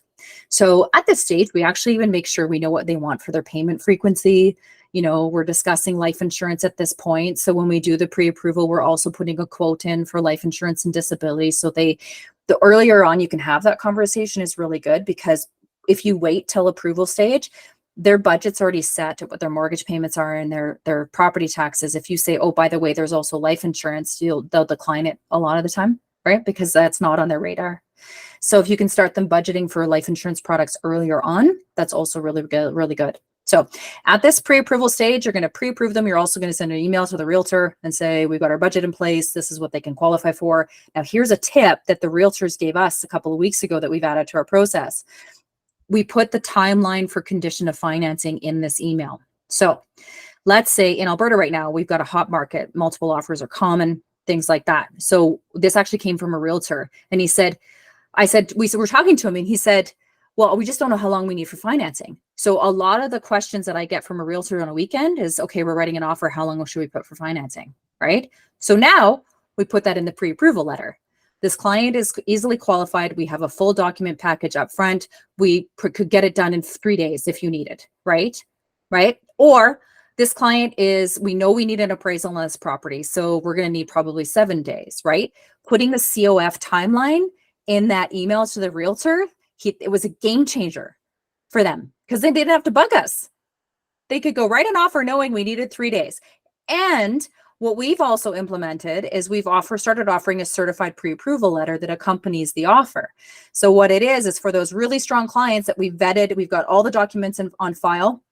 B: So at this stage, we actually even make sure we know what they want for their payment frequency. We're discussing life insurance at this point. So when we do the pre-approval, we're also putting a quote in for life insurance and disability. So the earlier on you can have that conversation is really good, because if you wait till approval stage, their budget's already set at what their mortgage payments are and their property taxes. If you say, oh, by the way, there's also life insurance, they'll decline it a lot of the time, right? Because that's not on their radar. So if you can start them budgeting for life insurance products earlier on, that's also really good, really good. So at this pre-approval stage, you're going to pre-approve them. You're also going to send an email to the realtor and say, we've got our budget in place. This is what they can qualify for. Now, here's a tip that the realtors gave us a couple of weeks ago that we've added to our process. We put the timeline for condition of financing in this email. So let's say in Alberta right now, we've got a hot market, multiple offers are common, things like that. So this actually came from a realtor, and he said, we were talking to him, and he said, well, we just don't know how long we need for financing. So a lot of the questions that I get from a realtor on a weekend is, okay, we're writing an offer. How long should we put for financing? Right? So now we put that in the pre-approval letter. This client is easily qualified. We have a full document package up front. We could get it done in 3 days if you need it, right? Right? Or this client we know we need an appraisal on this property, so we're going to need probably 7 days, right? Putting the COF timeline in that email to the realtor, it was a game changer for them because they didn't have to bug us. They could go write an offer knowing we needed 3 days. And what we've also implemented is we've started offering a certified pre-approval letter that accompanies the offer. So what it is for those really strong clients that we've vetted, we've got all the documents on file.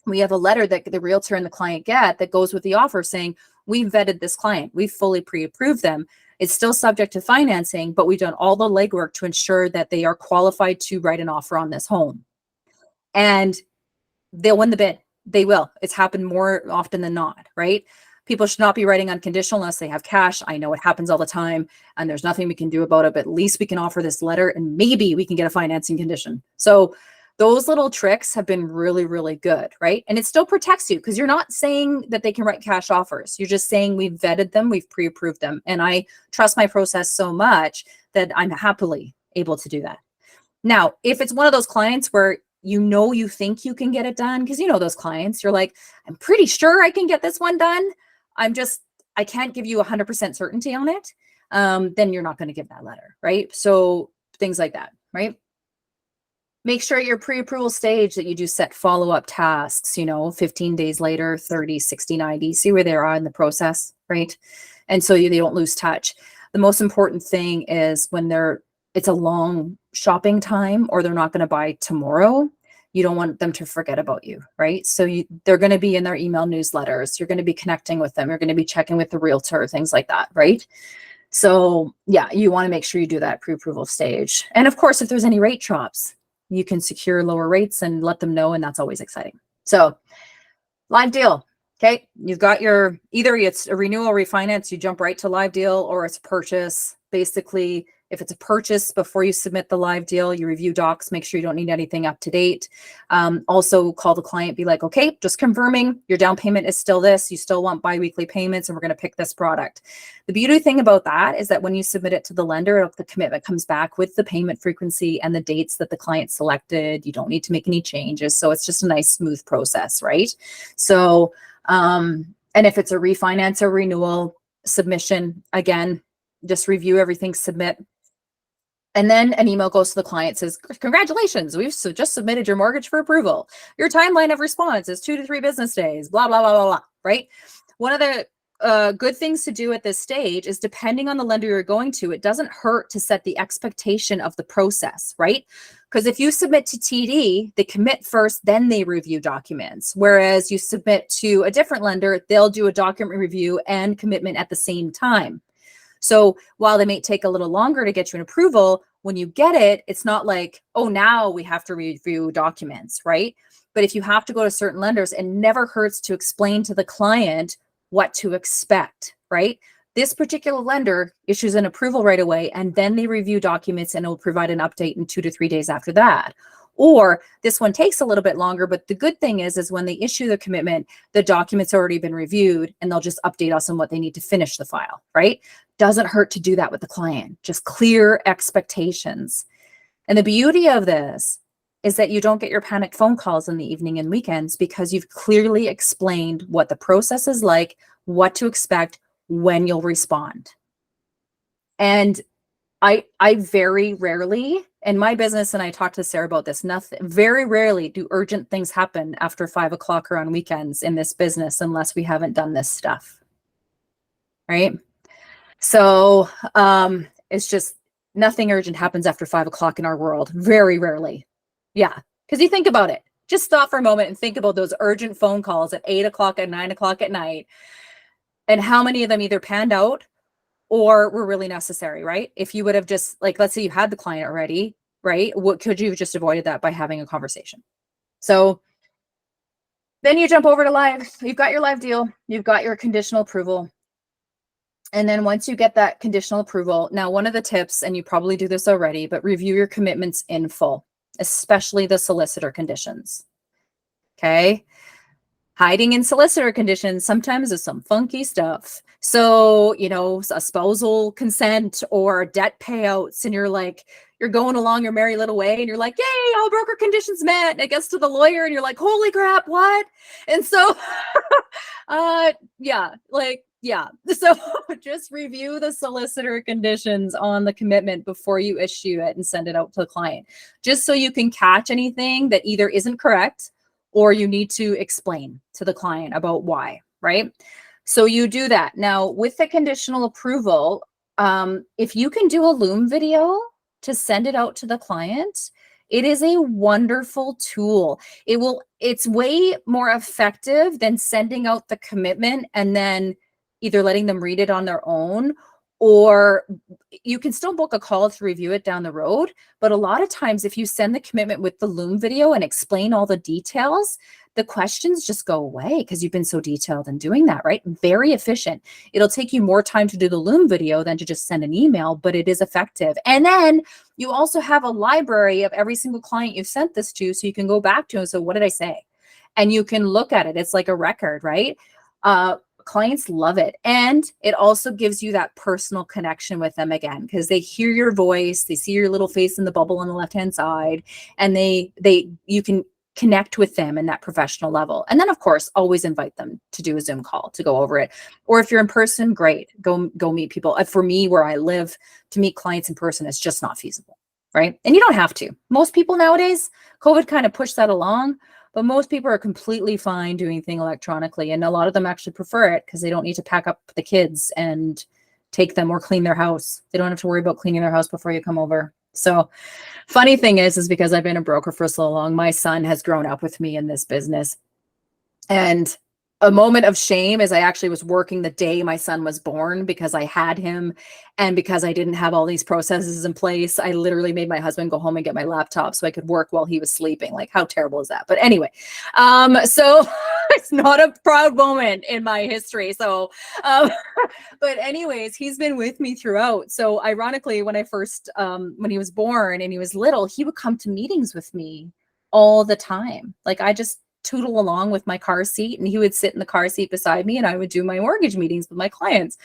B: We have a letter that the realtor and the client get that goes with the offer saying, we've vetted this client, we've fully pre-approved them. It's still subject to financing, but we've done all the legwork to ensure that they are qualified to write an offer on this home. And they'll win the bid. They will. It's happened more often than not, right? People should not be writing unconditional unless they have cash. I know it happens all the time and there's nothing we can do about it, but at least we can offer this letter and maybe we can get a financing condition. So those little tricks have been really, really good, right? And it still protects you because you're not saying that they can write cash offers. You're just saying we've vetted them, we've pre-approved them. And I trust my process so much that I'm happily able to do that. Now, if it's one of those clients where you think you can get it done, because those clients, you're like, I'm pretty sure I can get this one done. I can't give you 100% certainty on it. Then you're not going to give that letter, right? So things like that, right? Make sure at your pre-approval stage that you do set follow-up tasks, 15 days later, 30, 60, 90, see where they are in the process, right? And so they don't lose touch. The most important thing is when it's a long shopping time or they're not going to buy tomorrow, you don't want them to forget about you, right? So they're going to be in their email newsletters. You're going to be connecting with them. You're going to be checking with the realtor, things like that, right? So yeah, you want to make sure you do that pre-approval stage. And of course, if there's any rate drops, you can secure lower rates and let them know. And that's always exciting. So live deal. Okay. You've got either it's a renewal refinance, you jump right to live deal, or it's a purchase. Basically, if it's a purchase, before you submit the live deal, you review docs, make sure you don't need anything up to date. Also call the client, be like, okay, just confirming your down payment is still this, you still want biweekly payments, and we're going to pick this product. The beauty thing about that is that when you submit it to the lender, the commitment comes back with the payment frequency and the dates that the client selected. You don't need to make any changes. So it's just a nice, smooth process, right? So, and if it's a refinance or renewal submission, again, just review everything, submit. And then an email goes to the client, says, congratulations, we've just submitted your mortgage for approval. Your timeline of response is 2 to 3 business days, blah, blah, blah, blah, blah, right? One of the good things to do at this stage is, depending on the lender you're going to, it doesn't hurt to set the expectation of the process, right? Because if you submit to TD, they commit first, then they review documents. Whereas you submit to a different lender, they'll do a document review and commitment at the same time. So while they may take a little longer to get you an approval, when you get it, it's not like, oh, now we have to review documents, right? But if you have to go to certain lenders, it never hurts to explain to the client what to expect, right? This particular lender issues an approval right away, and then they review documents and it will provide an update in 2 to 3 days after that. Or this one takes a little bit longer, but the good thing is when they issue the commitment, the document's already been reviewed and they'll just update us on what they need to finish the file, right? Doesn't hurt to do that with the client, just clear expectations. And the beauty of this is that you don't get your panicked phone calls in the evening and weekends, because you've clearly explained what the process is like, what to expect, when you'll respond. And I very rarely, in my business, and I talked to Sarah about this, very rarely do urgent things happen after 5 o'clock or on weekends in this business, unless we haven't done this stuff, right? So it's just nothing urgent happens after 5 o'clock in our world, very rarely. Yeah, because you think about it. Just stop for a moment and think about those urgent phone calls at 8 o'clock, at 9 o'clock at night, and how many of them either panned out or were really necessary, right? If you would have just, like, let's say you had the client already, right? What could you have just avoided that by having a conversation? So Then you jump over to live. You've got your live deal. You've got your conditional approval. And then once you get that conditional approval, now one of the tips, and you probably do this already, but review your commitments in full, especially the solicitor conditions. Okay. Hiding in solicitor conditions sometimes is some funky stuff. So, you know, a spousal consent or debt payouts, and you're like, you're going along your merry little way and you're like, yay, all broker conditions met. And it gets to the lawyer and you're like, holy crap, what? And so, yeah. So just review the solicitor conditions on the commitment before you issue it and send it out to the client, just so you can catch anything that either isn't correct or you need to explain to the client about why, right? So you do that. Now with the conditional approval, if you can do a Loom video to send it out to the client, it is a wonderful tool. It's way more effective than sending out the commitment and then either letting them read it on their own, or you can still book a call to review it down the road. But a lot of times if you send the commitment with the Loom video and explain all the details, the questions just go away because you've been so detailed in doing that, right? Very efficient. It'll take you more time to do the Loom video than to just send an email, but it is effective. And then you also have a library of every single client you've sent this to, so you can go back to and so what did I say? And you can look at it. It's like a record, right? Clients love it. And it also gives you that personal connection with them again, because they hear your voice, they see your little face in the bubble on the left-hand side, and you can connect with them in that professional level. And then of course, always invite them to do a Zoom call to go over it. Or if you're in person, great, go meet people. For me, where I live, to meet clients in person is just not feasible, right? And you don't have to. Most people nowadays, COVID kind of pushed that along, but most people are completely fine doing things electronically. And a lot of them actually prefer it because they don't need to pack up the kids and take them or clean their house. They don't have to worry about cleaning their house before you come over. So funny thing is because I've been a broker for so long, my son has grown up with me in this business. And a moment of shame is I actually was working the day my son was born because I had him. And because I didn't have all these processes in place, I literally made my husband go home and get my laptop so I could work while he was sleeping. Like, how terrible is that? But anyway, so it's not a proud moment in my history. So, but anyways, he's been with me throughout. So ironically, when when he was born and he was little, he would come to meetings with me all the time. Like I just tootle along with my car seat and he would sit in the car seat beside me and I would do my mortgage meetings with my clients.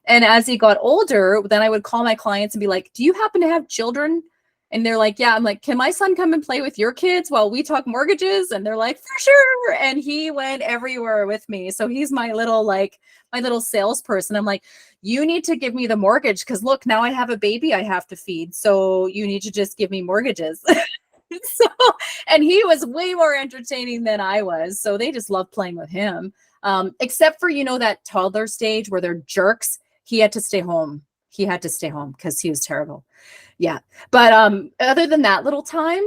B: And as he got older, then I would call my clients and be like, do you happen to have children? And they're like, yeah. I'm like, can my son come and play with your kids while we talk mortgages? And they're like, for sure. And he went everywhere with me. So he's my little salesperson. I'm like, you need to give me the mortgage because look, now I have a baby I have to feed. So you need to just give me mortgages. So, and he was way more entertaining than I was. So they just loved playing with him. Except for, that toddler stage where they're jerks. He had to stay home. Because he was terrible. Yeah. But other than that little time,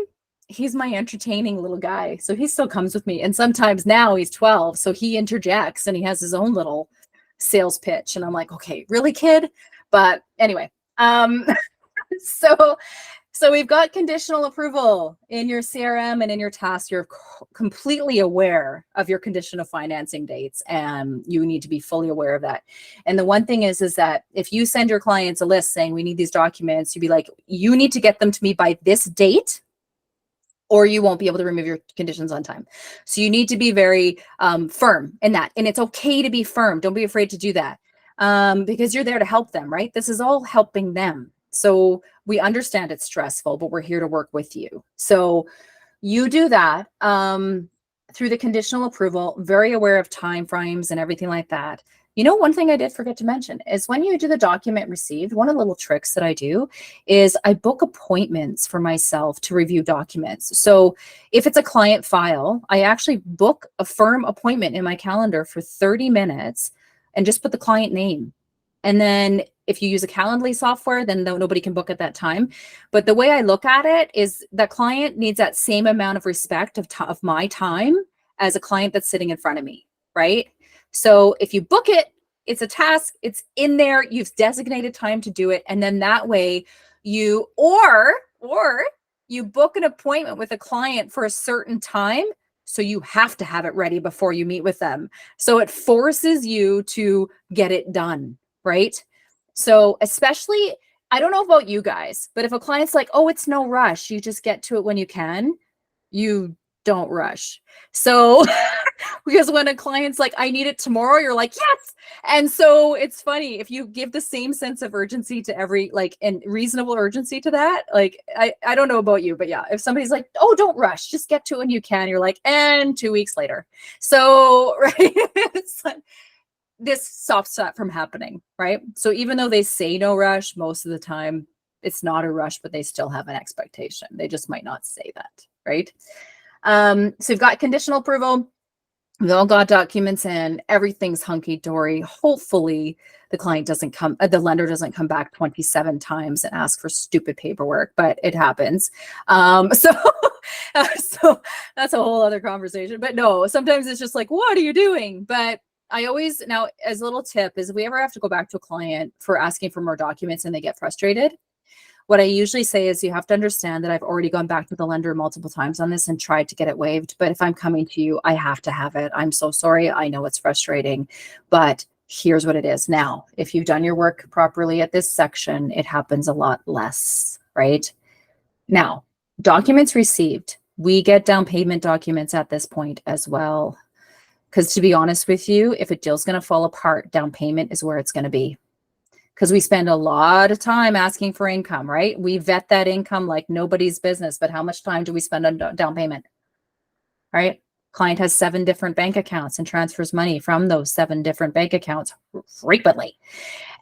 B: he's my entertaining little guy. So he still comes with me. And sometimes now he's 12. So he interjects and he has his own little sales pitch. And I'm like, okay, really, kid? But anyway, So we've got conditional approval in your CRM and in your task. You're completely aware of your condition of financing dates, and you need to be fully aware of that. And the one thing is that if you send your clients a list saying we need these documents, you'd be like, you need to get them to me by this date, or you won't be able to remove your conditions on time. So you need to be very firm in that. And it's okay to be firm. Don't be afraid to do that because you're there to help them, right? This is all helping them. So we understand it's stressful, but we're here to work with you. So you do that through the conditional approval, very aware of time frames and everything like that. One thing I did forget to mention is when you do the document received, one of the little tricks that I do is I book appointments for myself to review documents. So if it's a client file, I actually book a firm appointment in my calendar for 30 minutes and just put the client name. And then if you use a Calendly software, then nobody can book at that time. But the way I look at it is that client needs that same amount of respect of my time as a client that's sitting in front of me, right? So if you book it, it's a task, it's in there, you've designated time to do it. And then that way or you book an appointment with a client for a certain time So you have to have it ready before you meet with them. So it forces you to get it done, right? So especially, I don't know about you guys, but if a client's like, oh, it's no rush, you just get to it when you can, you don't rush. So because when a client's like, I need it tomorrow, you're like, yes. And so it's funny, if you give the same sense of urgency to every, like, and reasonable urgency to that, like, I don't know about you, but yeah, if somebody's like, oh, don't rush, just get to it when you can, you're like, and 2 weeks later. So, right. It's like, this stops that from happening, right? So even though they say no rush, most of the time it's not a rush, but they still have an expectation. They just might not say that, right? So you've got conditional approval. We've all got documents in, everything's hunky-dory. Hopefully the client doesn't come, the lender doesn't come back 27 times and ask for stupid paperwork, but it happens. So that's a whole other conversation. But no, sometimes it's just like, what are you doing? But I always, now as a little tip is, if we ever have to go back to a client for asking for more documents and they get frustrated, what I usually say is, you have to understand that I've already gone back to the lender multiple times on this and tried to get it waived. But if I'm coming to you, I have to have it. I'm so sorry. I know it's frustrating, but here's what it is. Now, if you've done your work properly at this section, it happens a lot less, right? Now, documents received. We get down payment documents at this point as well. Because to be honest with you, if a deal's going to fall apart, down payment is where it's going to be. Because we spend a lot of time asking for income, right? We vet that income like nobody's business, but how much time do we spend on down payment, right? Client has 7 different bank accounts and transfers money from those 7 different bank accounts frequently.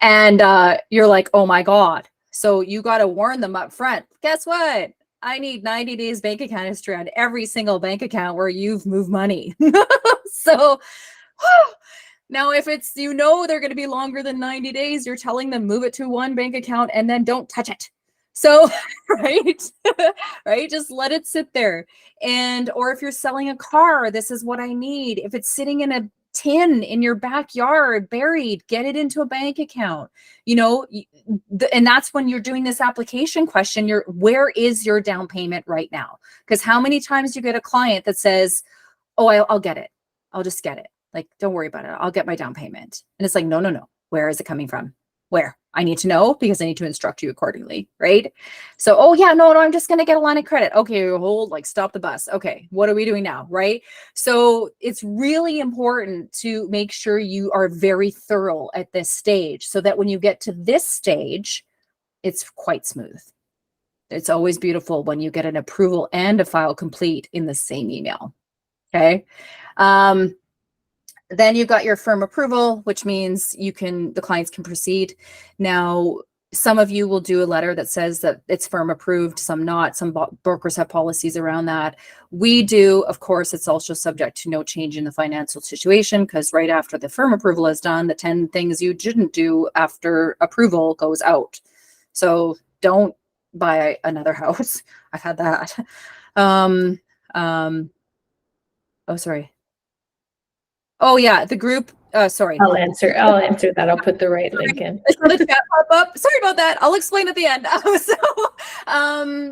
B: And you're like, oh my God. So you got to warn them up front. Guess what? I need 90 days bank account history on every single bank account where you've moved money. So now, if it's, you know, they're going to be longer than 90 days, you're telling them move it to one bank account and then don't touch it. So, right, right, just let it sit there. And, or if you're selling a car, this is what I need. If it's sitting in a tin in your backyard, buried, get it into a bank account, you know, and that's when you're doing this application question, where is your down payment right now? Because how many times do you get a client that says, oh, I'll get it. I'll just get it. Like, don't worry about it. I'll get my down payment. And it's like, no. Where is it coming from? Where? I need to know, because I need to instruct you accordingly, right? So, oh yeah, no, I'm just going to get a line of credit. Okay, hold, like, stop the bus. Okay, what are we doing now, right? So it's really important to make sure you are very thorough at this stage, so that when you get to this stage, it's quite smooth. It's always beautiful when you get an approval and a file complete in the same email. Okay. Then you've got your firm approval, which means the clients can proceed. Now, some of you will do a letter that says that it's firm approved, some not. Some brokers have policies around that. We do, of course, it's also subject to no change in the financial situation, because right after the firm approval is done, the 10 things you didn't do after approval goes out. So don't buy another house. I've had that. Oh, sorry. Oh yeah, the group. Sorry.
A: I'll answer that. I'll put the right link in.
B: I saw the chat pop up. Sorry about that. I'll explain at the end.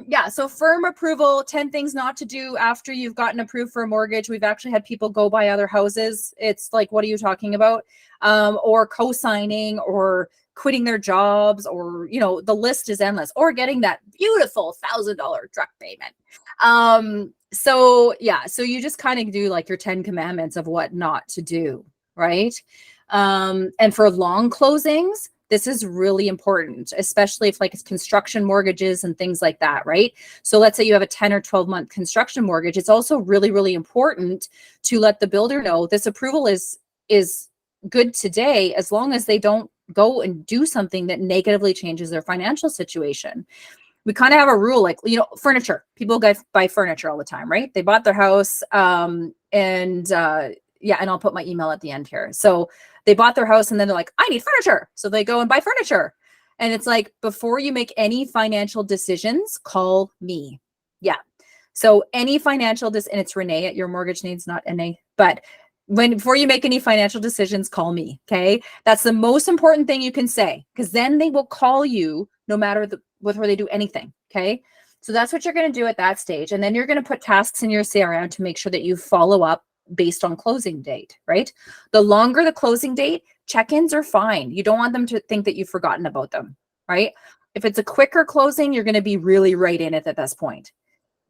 B: Yeah. So firm approval, 10 things not to do after you've gotten approved for a mortgage. We've actually had people go buy other houses. It's like, what are you talking about? Or co-signing, or quitting their jobs, or, you know, the list is endless, or getting that beautiful $1,000 truck payment. So yeah, so you just kind of do like your 10 commandments of what not to do, right? And for long closings, this is really important, especially if like it's construction mortgages and things like that, right? So let's say you have a 10 or 12 month construction mortgage. It's also really, really important to let the builder know this approval is good today, as long as they don't go and do something that negatively changes their financial situation. We kind of have a rule, like, you know, furniture. People buy furniture all the time, right? They bought their house, yeah, and I'll put my email at the end here. So they bought their house and then they're like, I need furniture. So they go and buy furniture. And it's like, before you make any financial decisions, call me. Yeah. So any financial and it's Renee at Your Mortgage Needs, not NA, but before you make any financial decisions, call me. Okay. That's the most important thing you can say, because then they will call you no matter before they do anything. Okay. So that's what you're going to do at that stage. And then you're going to put tasks in your CRM to make sure that you follow up based on closing date, right? The longer the closing date, check-ins are fine. You don't want them to think that you've forgotten about them, right? If it's a quicker closing, you're going to be really right in it at this point.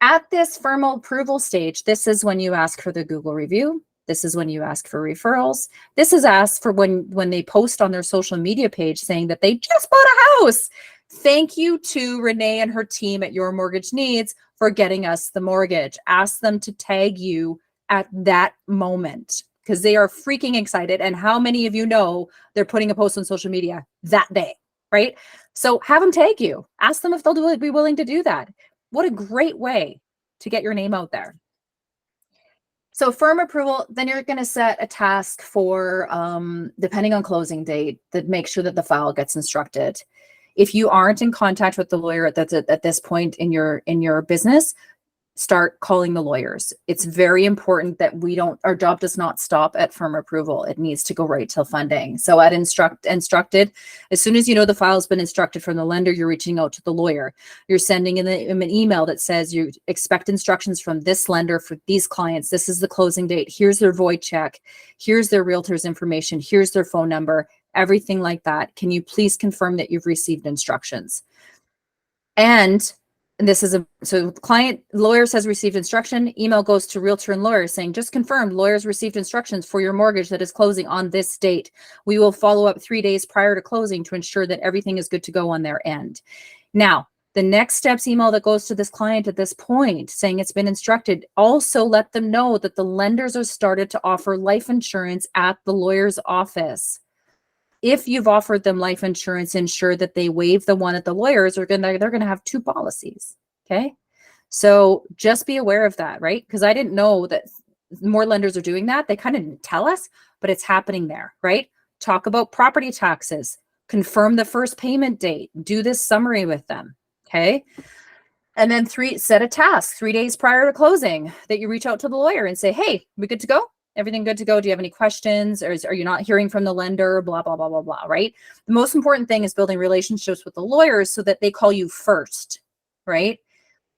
B: At this firm approval stage, this is when you ask for the Google review. This is when you ask for referrals. This is asked for when they post on their social media page saying that they just bought a house. Thank you to Renee and her team at Your Mortgage Needs for getting us the mortgage. Ask them to tag you at that moment because they are freaking excited. And how many of you know they're putting a post on social media that day, right? So have them tag you. Ask them if they'll be willing to do that. What a great way to get your name out there. So firm approval, then you're going to set a task for, depending on closing date, that make sure that the file gets instructed. If you aren't in contact with the lawyer at this point in your business, start calling the lawyers. It's very important that our job does not stop at firm approval. It needs to go right till funding. So at instructed, as soon as you know the file's been instructed from the lender, you're reaching out to the lawyer. You're sending in an email that says you expect instructions from this lender for these clients. This is the closing date. Here's their void check. Here's their realtor's information. Here's their phone number, everything like that. Can you please confirm that you've received instructions? And this is so client lawyer says received instruction, email goes to realtor and lawyer saying, just confirmed, lawyers received instructions for your mortgage that is closing on this date. We will follow up 3 days prior to closing to ensure that everything is good to go on their end. Now, the next steps email that goes to this client at this point saying it's been instructed, also let them know that the lenders are started to offer life insurance at the lawyer's office. If you've offered them life insurance, ensure that they waive the one at the lawyers, or they're going to have 2 policies. Okay. So just be aware of that, right? Because I didn't know that more lenders are doing that. They kind of didn't tell us, but it's happening there, right? Talk about property taxes, confirm the first payment date, do this summary with them. Okay. And then set a task 3 days prior to closing that you reach out to the lawyer and say, hey, we good to go? Everything good to go? Do you have any questions? Or are you not hearing from the lender? Blah, blah, blah, blah, blah, right? The most important thing is building relationships with the lawyers so that they call you first, right?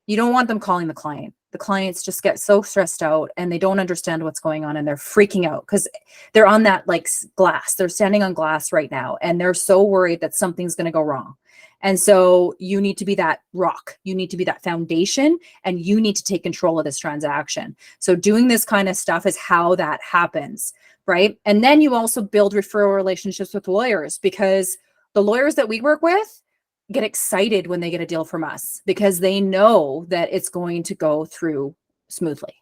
B: You don't want them calling the client. The clients just get so stressed out and they don't understand what's going on and they're freaking out because they're on that like glass. They're standing on glass right now and they're so worried that something's going to go wrong. And so you need to be that rock. You need to be that foundation and you need to take control of this transaction. So doing this kind of stuff is how that happens, right? And then you also build referral relationships with lawyers because the lawyers that we work with get excited when they get a deal from us because they know that it's going to go through smoothly,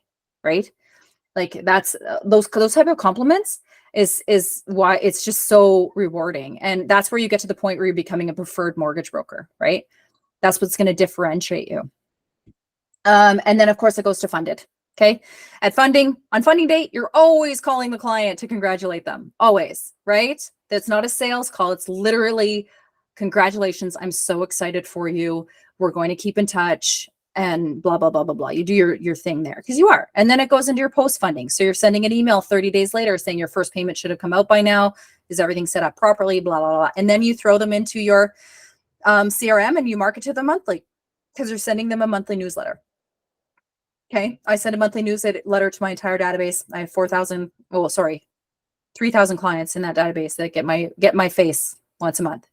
B: right? Like that's those type of compliments is why it's just so rewarding. And that's where you get to the point where you're becoming a preferred mortgage broker, right? That's what's going to differentiate you. And then of course it goes to funded. Okay. On funding date, you're always calling the client to congratulate them. Always, right? That's not a sales call. It's literally congratulations. I'm so excited for you. We're going to keep in touch and blah, blah, blah, blah, blah. You do your thing there because you are. And then it goes into your post funding. So you're sending an email 30 days later saying your first payment should have come out by now. Is everything set up properly? Blah, blah, blah. And then you throw them into your CRM and you market to them monthly because you're sending them a monthly newsletter. Okay. I send a monthly newsletter to my entire database. I have 3,000 clients in that database that get my face once a month.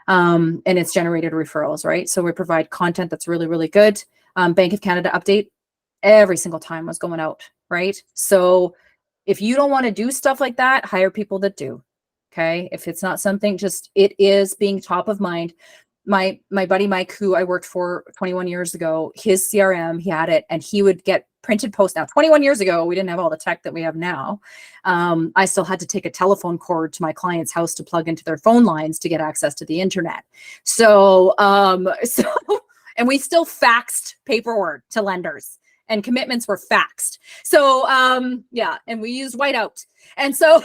B: And it's generated referrals, right? So we provide content that's really, really good. Bank of Canada update every single time was going out, right? So if you don't want to do stuff like that, hire people that do. Okay. If it's not something, it is being top of mind. My buddy Mike, who I worked for 21 years ago, his CRM, he had it and he would get printed posts. Now, 21 years ago, we didn't have all the tech that we have now. I still had to take a telephone cord to my client's house to plug into their phone lines to get access to the internet. So, and we still faxed paperwork to lenders and commitments were faxed. So, yeah, and we used whiteout. And so,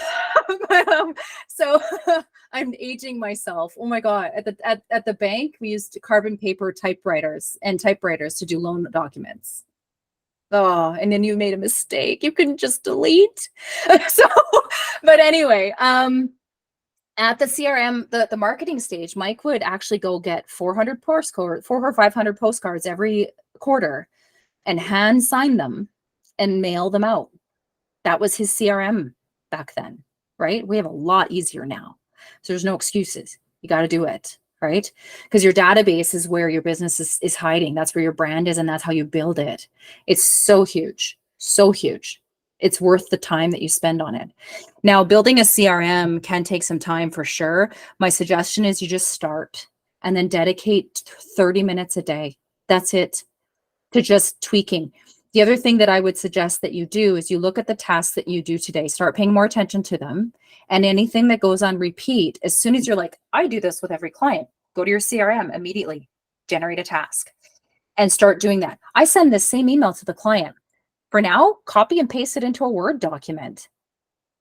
B: I'm aging myself. Oh my God. At the bank, we used carbon paper typewriters to do loan documents. Oh, and then you made a mistake. You couldn't just delete. But anyway, and At the CRM, the marketing stage, Mike would actually go get 400 postcards, 400 or 500 postcards every quarter and hand sign them and mail them out. That was his CRM back then, right? We have a lot easier now. So there's no excuses. You got to do it, right? Because your database is where your business is hiding. That's where your brand is, and that's how you build it. It's so huge, so huge. It's worth the time that you spend on it. Now, building a CRM can take some time for sure. My suggestion is you just start and then dedicate 30 minutes a day. That's it, to just tweaking. The other thing that I would suggest that you do is you look at the tasks that you do today, start paying more attention to them, and anything that goes on repeat, as soon as you're like, I do this with every client, go to your CRM immediately, generate a task, and start doing that. I send the same email to the client. For now, copy and paste it into a Word document.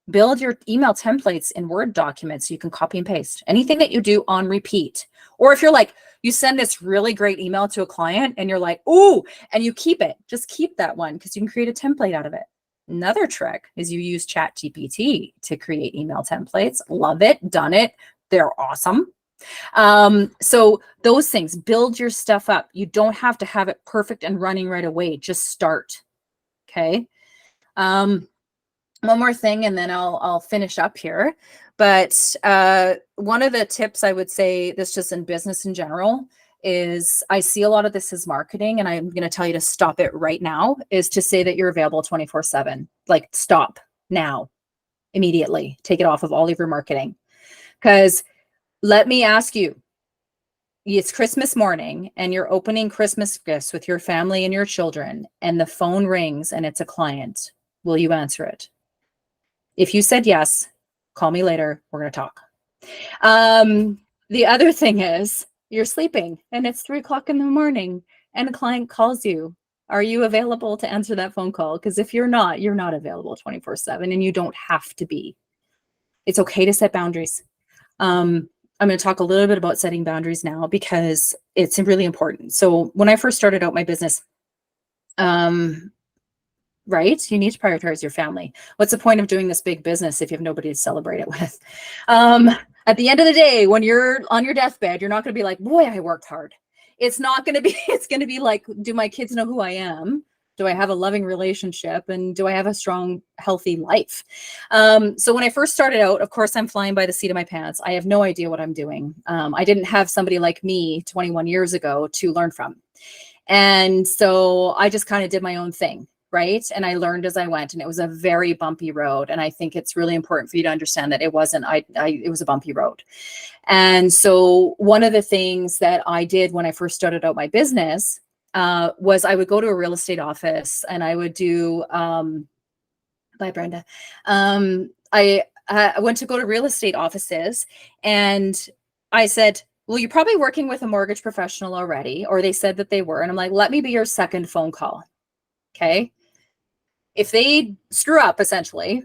B: Build your email templates in Word documents so you can copy and paste anything that you do on repeat. Or if you're like, you send this really great email to a client and you're like, ooh, and you keep it, just keep that one because you can create a template out of it. Another trick is you use ChatGPT to create email templates. Love it, done it. They're awesome. So those things, build your stuff up. You don't have to have it perfect and running right away. Just start. Okay. One more thing, and then I'll finish up here. But one of the tips I would say, this just in business in general, is I see a lot of this as marketing, and I'm going to tell you to stop it right now, is to say that you're available 24/7. Like, stop now, immediately. Take it off of all of your marketing. Because let me ask you, it's Christmas morning and you're opening Christmas gifts with your family and your children, and the phone rings and it's a client. Will you answer it? If you said yes, call me later. We're going to talk. The other thing is you're sleeping and it's 3 o'clock in the morning and a client calls you. Are you available to answer that phone call? Because if you're not available 24/7, and you don't have to be. It's okay to set boundaries. I'm going to talk a little bit about setting boundaries now because it's really important. So when I first started out my business, right, you need to prioritize your family. What's the point of doing this big business if you have nobody to celebrate it with? At the end of the day, when you're on your deathbed, you're not going to be like, boy, I worked hard. It's not going to be, it's going to be like, do my kids know who I am? Do I have a loving relationship? And do I have a strong, healthy life? So when I first started out, of course, I'm flying by the seat of my pants. I have no idea what I'm doing. I didn't have somebody like me 21 years ago to learn from. And so I just kind of did my own thing, right? And I learned as I went, and it was a very bumpy road. And I think it's really important for you to understand that it wasn't, it was a bumpy road. And so one of the things that I did when I first started out my business was I would go to a real estate office and I would do, bye Brenda. I went to go to real estate offices and I said, well, you're probably working with a mortgage professional already, or they said that they were. And I'm like, let me be your second phone call. Okay. If they screw up, essentially,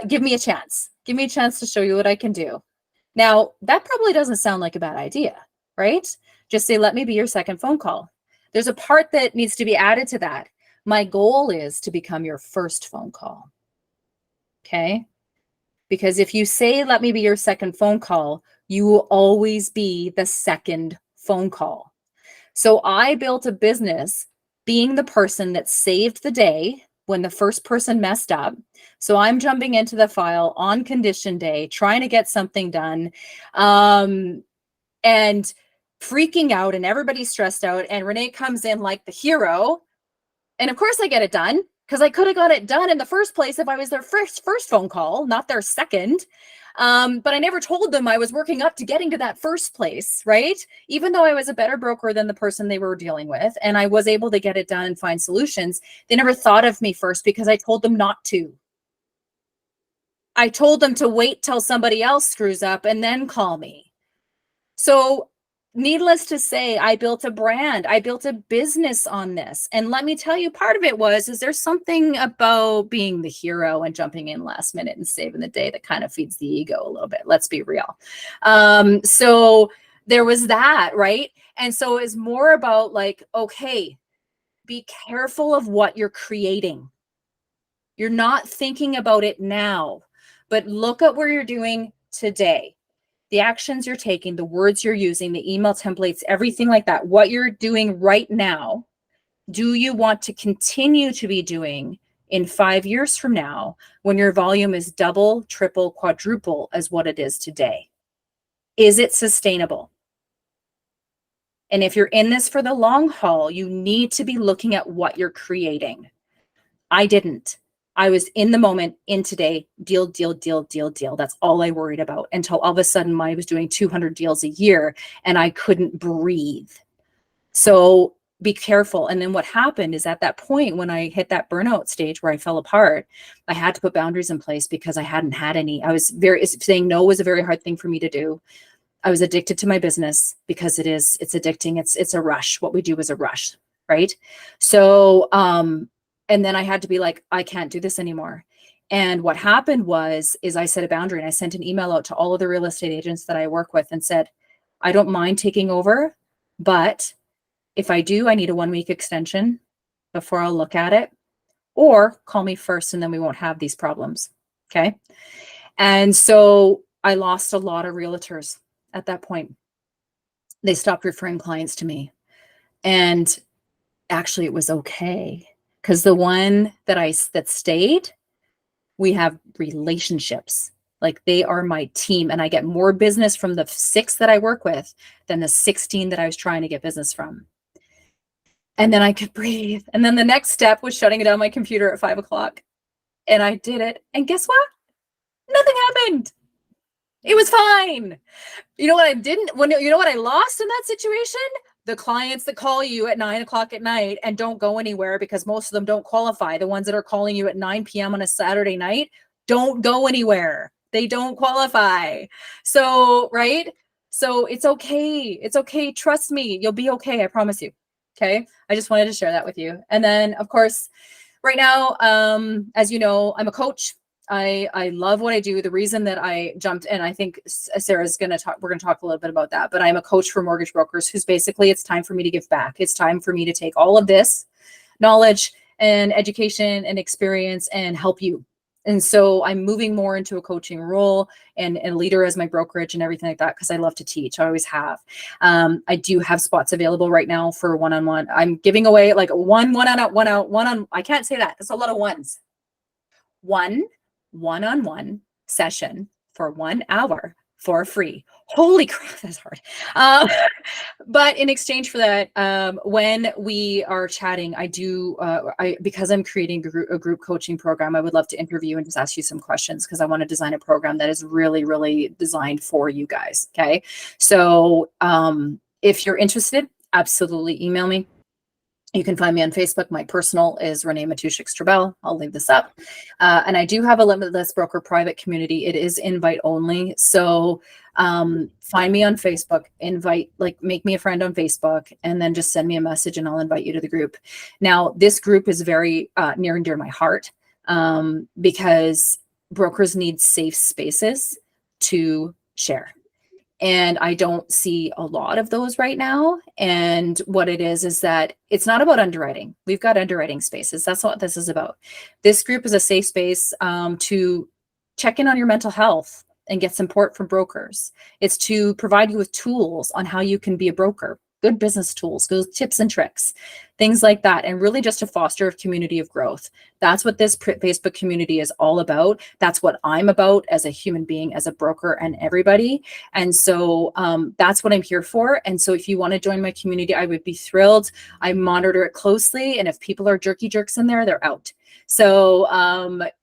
B: give me a chance. Give me a chance to show you what I can do. Now, that probably doesn't sound like a bad idea, right? Just say, let me be your second phone call. There's a part that needs to be added to that. My goal is to become your first phone call. Okay. Because if you say, let me be your second phone call, you will always be the second phone call. So I built a business being the person that saved the day when the first person messed up. So I'm jumping into the file on condition day, trying to get something done, and freaking out, and everybody's stressed out. And Renee comes in like the hero. And of course I get it done, because I could have got it done in the first place if I was their first phone call, not their second. But I never told them I was working up to getting to that first place, right? Even though I was a better broker than the person they were dealing with, and I was able to get it done and find solutions, they never thought of me first because I told them not to. I told them to wait till somebody else screws up and then call me. So needless to say, I built a brand. I built a business on this. And let me tell you, part of it is there's something about being the hero and jumping in last minute and saving the day that kind of feeds the ego a little bit. Let's be real. So there was that, right? And so it's more about like, okay, be careful of what you're creating. You're not thinking about it now, but look at where you're doing today. the actions you're taking, the words you're using, the email templates, everything like that, what you're doing right now, do you want to continue to be doing in 5 years from now when your volume is double, triple, quadruple as what it is today? Is it sustainable? And if you're in this for the long haul, you need to be looking at what you're creating. I didn't. I was in the moment, in today, deal, deal, deal, deal, deal. That's all I worried about until all of a sudden I was doing 200 deals a year and I couldn't breathe. So be careful. And then what happened is at that point, when I hit that burnout stage where I fell apart, I had to put boundaries in place because I hadn't had any. I was saying no was a very hard thing for me to do. I was addicted to my business because it's addicting. It's a rush. What we do is a rush, right? So, and then I had to be like, I can't do this anymore. And what happened is I set a boundary and I sent an email out to all of the real estate agents that I work with and said, I don't mind taking over, but if I do, I need a 1-week extension before I'll look at it, or call me first and then we won't have these problems. Okay. And so I lost a lot of realtors at that point. They stopped referring clients to me. And actually it was okay, because the one that stayed, we have relationships. Like, they are my team, and I get more business from the 6 that I work with than the 16 that I was trying to get business from. And then I could breathe. And then the next step was shutting down my computer at 5 o'clock. And I did it. And guess what? Nothing happened. It was fine. You know what I didn't, you know what I lost in that situation? The clients that call you at 9 o'clock at night and don't go anywhere because most of them don't qualify. The ones that are calling you at 9 p.m. on a Saturday night don't go anywhere. They don't qualify. So, right? So it's okay. It's okay. Trust me. You'll be okay. I promise you. Okay. I just wanted to share that with you. And then, of course, right now, as you know, I'm a coach. I love what I do. The reason that I jumped, and I think Sarah's going to talk, we're going to talk a little bit about that, but I'm a coach for mortgage brokers who's basically, it's time for me to give back. It's time for me to take all of this knowledge and education and experience and help you. And so I'm moving more into a coaching role and leader as my brokerage and everything like that, because I love to teach. I always have. I do have spots available right now for one-on-one. I'm giving away like one on, I can't say that. It's a lot of ones. One-on-one session for 1 hour for free. Holy crap, that's hard. But in exchange for that, when we are chatting, I do, because I'm creating a group coaching program, I would love to interview and just ask you some questions, because I want to design a program that is really, really designed for you guys. Okay. So if you're interested, absolutely email me. You can find me on Facebook. My personal is Renee Mathieu Stribbell. I'll leave this up. And I do have a limitless broker private community. It is invite only. So find me on Facebook, make me a friend on Facebook, and then just send me a message and I'll invite you to the group. Now, this group is very near and dear to my heart, because brokers need safe spaces to share. And I don't see a lot of those right now. And what it is that it's not about underwriting. We've got underwriting spaces. That's what this is about. This group is a safe space to check in on your mental health and get support from brokers. It's to provide you with tools on how you can be a broker, good business tools, good tips and tricks, things like that. And really just to foster a community of growth. That's what this Facebook community is all about. That's what I'm about as a human being, as a broker, and everybody. And so that's what I'm here for. And so if you want to join my community, I would be thrilled. I monitor it closely. And if people are jerky jerks in there, they're out. So,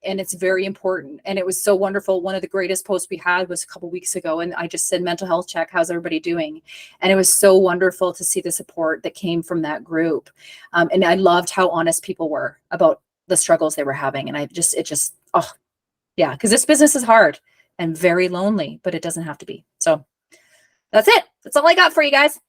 B: and it's very important. And it was so wonderful. One of the greatest posts we had was a couple of weeks ago. And I just said, mental health check, how's everybody doing? And it was so wonderful to see the support that came from that group. And I loved how honest people were about the struggles they were having. And oh yeah, because this business is hard and very lonely, but it doesn't have to be. So that's it. That's all I got for you guys.